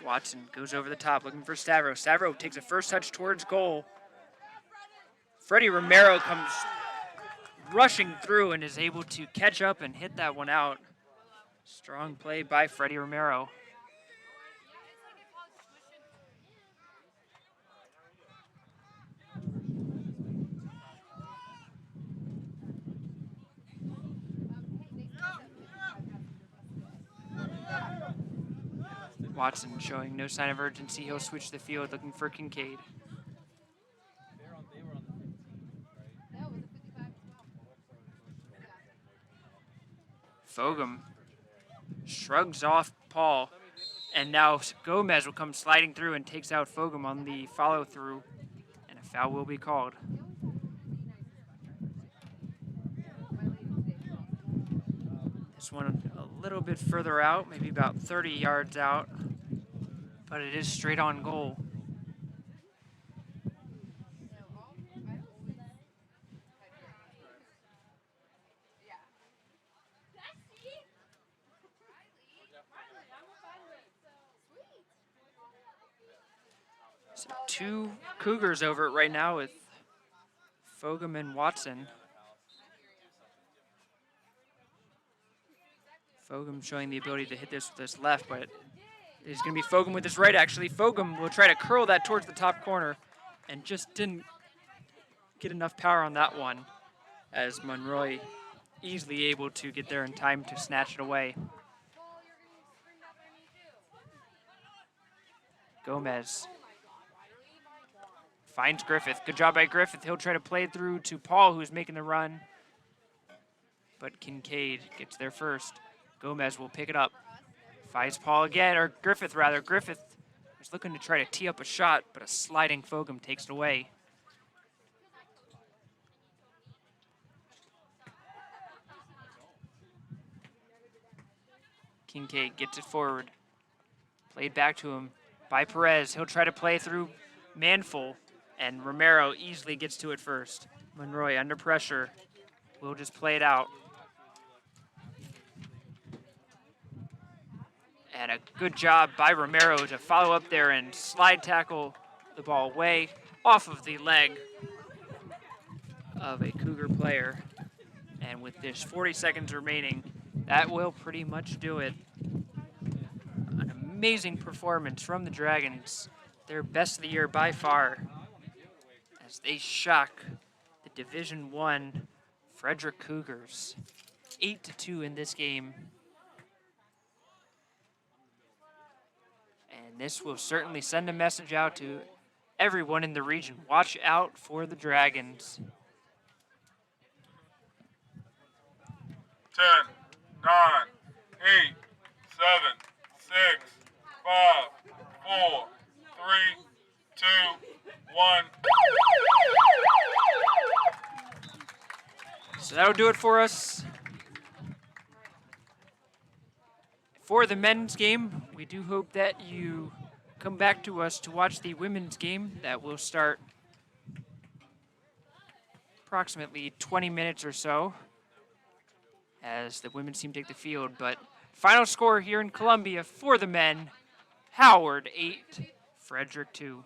Watson goes over the top looking for Stavro. Stavro takes a first touch towards goal. Freddie Romero comes rushing through and is able to catch up and hit that one out. Strong play by Freddie Romero. Watson showing no sign of urgency. He'll switch the field looking for Kincaid. Fogum shrugs off Paul, and now Gomez will come sliding through and takes out Fogum on the follow-through, and a foul will be called. This one a little bit further out, maybe about 30 yards out, but it is straight on goal. So 2 Cougars over it right now with Fogum and Watson. Fogum showing the ability to hit this with his left, but it's going to be Fogum with his right, actually. Fogum will try to curl that towards the top corner and just didn't get enough power on that one, as Monroy easily able to get there in time to snatch it away. Gomez finds Griffith. Good job by Griffith. He'll try to play it through to Paul, who's making the run, but Kincaid gets there first. Gomez will pick it up. Finds Paul again, or Griffith rather. Griffith is looking to try to tee up a shot, but a sliding Fogum takes it away. Kincaid gets it forward. Played back to him by Perez. He'll try to play through Manful, and Romero easily gets to it first. Monroy under pressure. Will just play it out. And a good job by Romero to follow up there and slide tackle the ball way off of the leg of a Cougar player. And with this 40 seconds remaining, that will pretty much do it. An amazing performance from the Dragons. Their best of the year by far, as they shock the Division I Frederick Cougars. 8-2 in this game. And this will certainly send a message out to everyone in the region. Watch out for the Dragons. 10, 9, 8, 7, 6, 5, 4, 3, 2, 1. So that'll do it for us. For the men's game, we do hope that you come back to us to watch the women's game that will start approximately 20 minutes or so as the women's team take the field. But final score here in Columbia for the men, Howard 8, Frederick 2.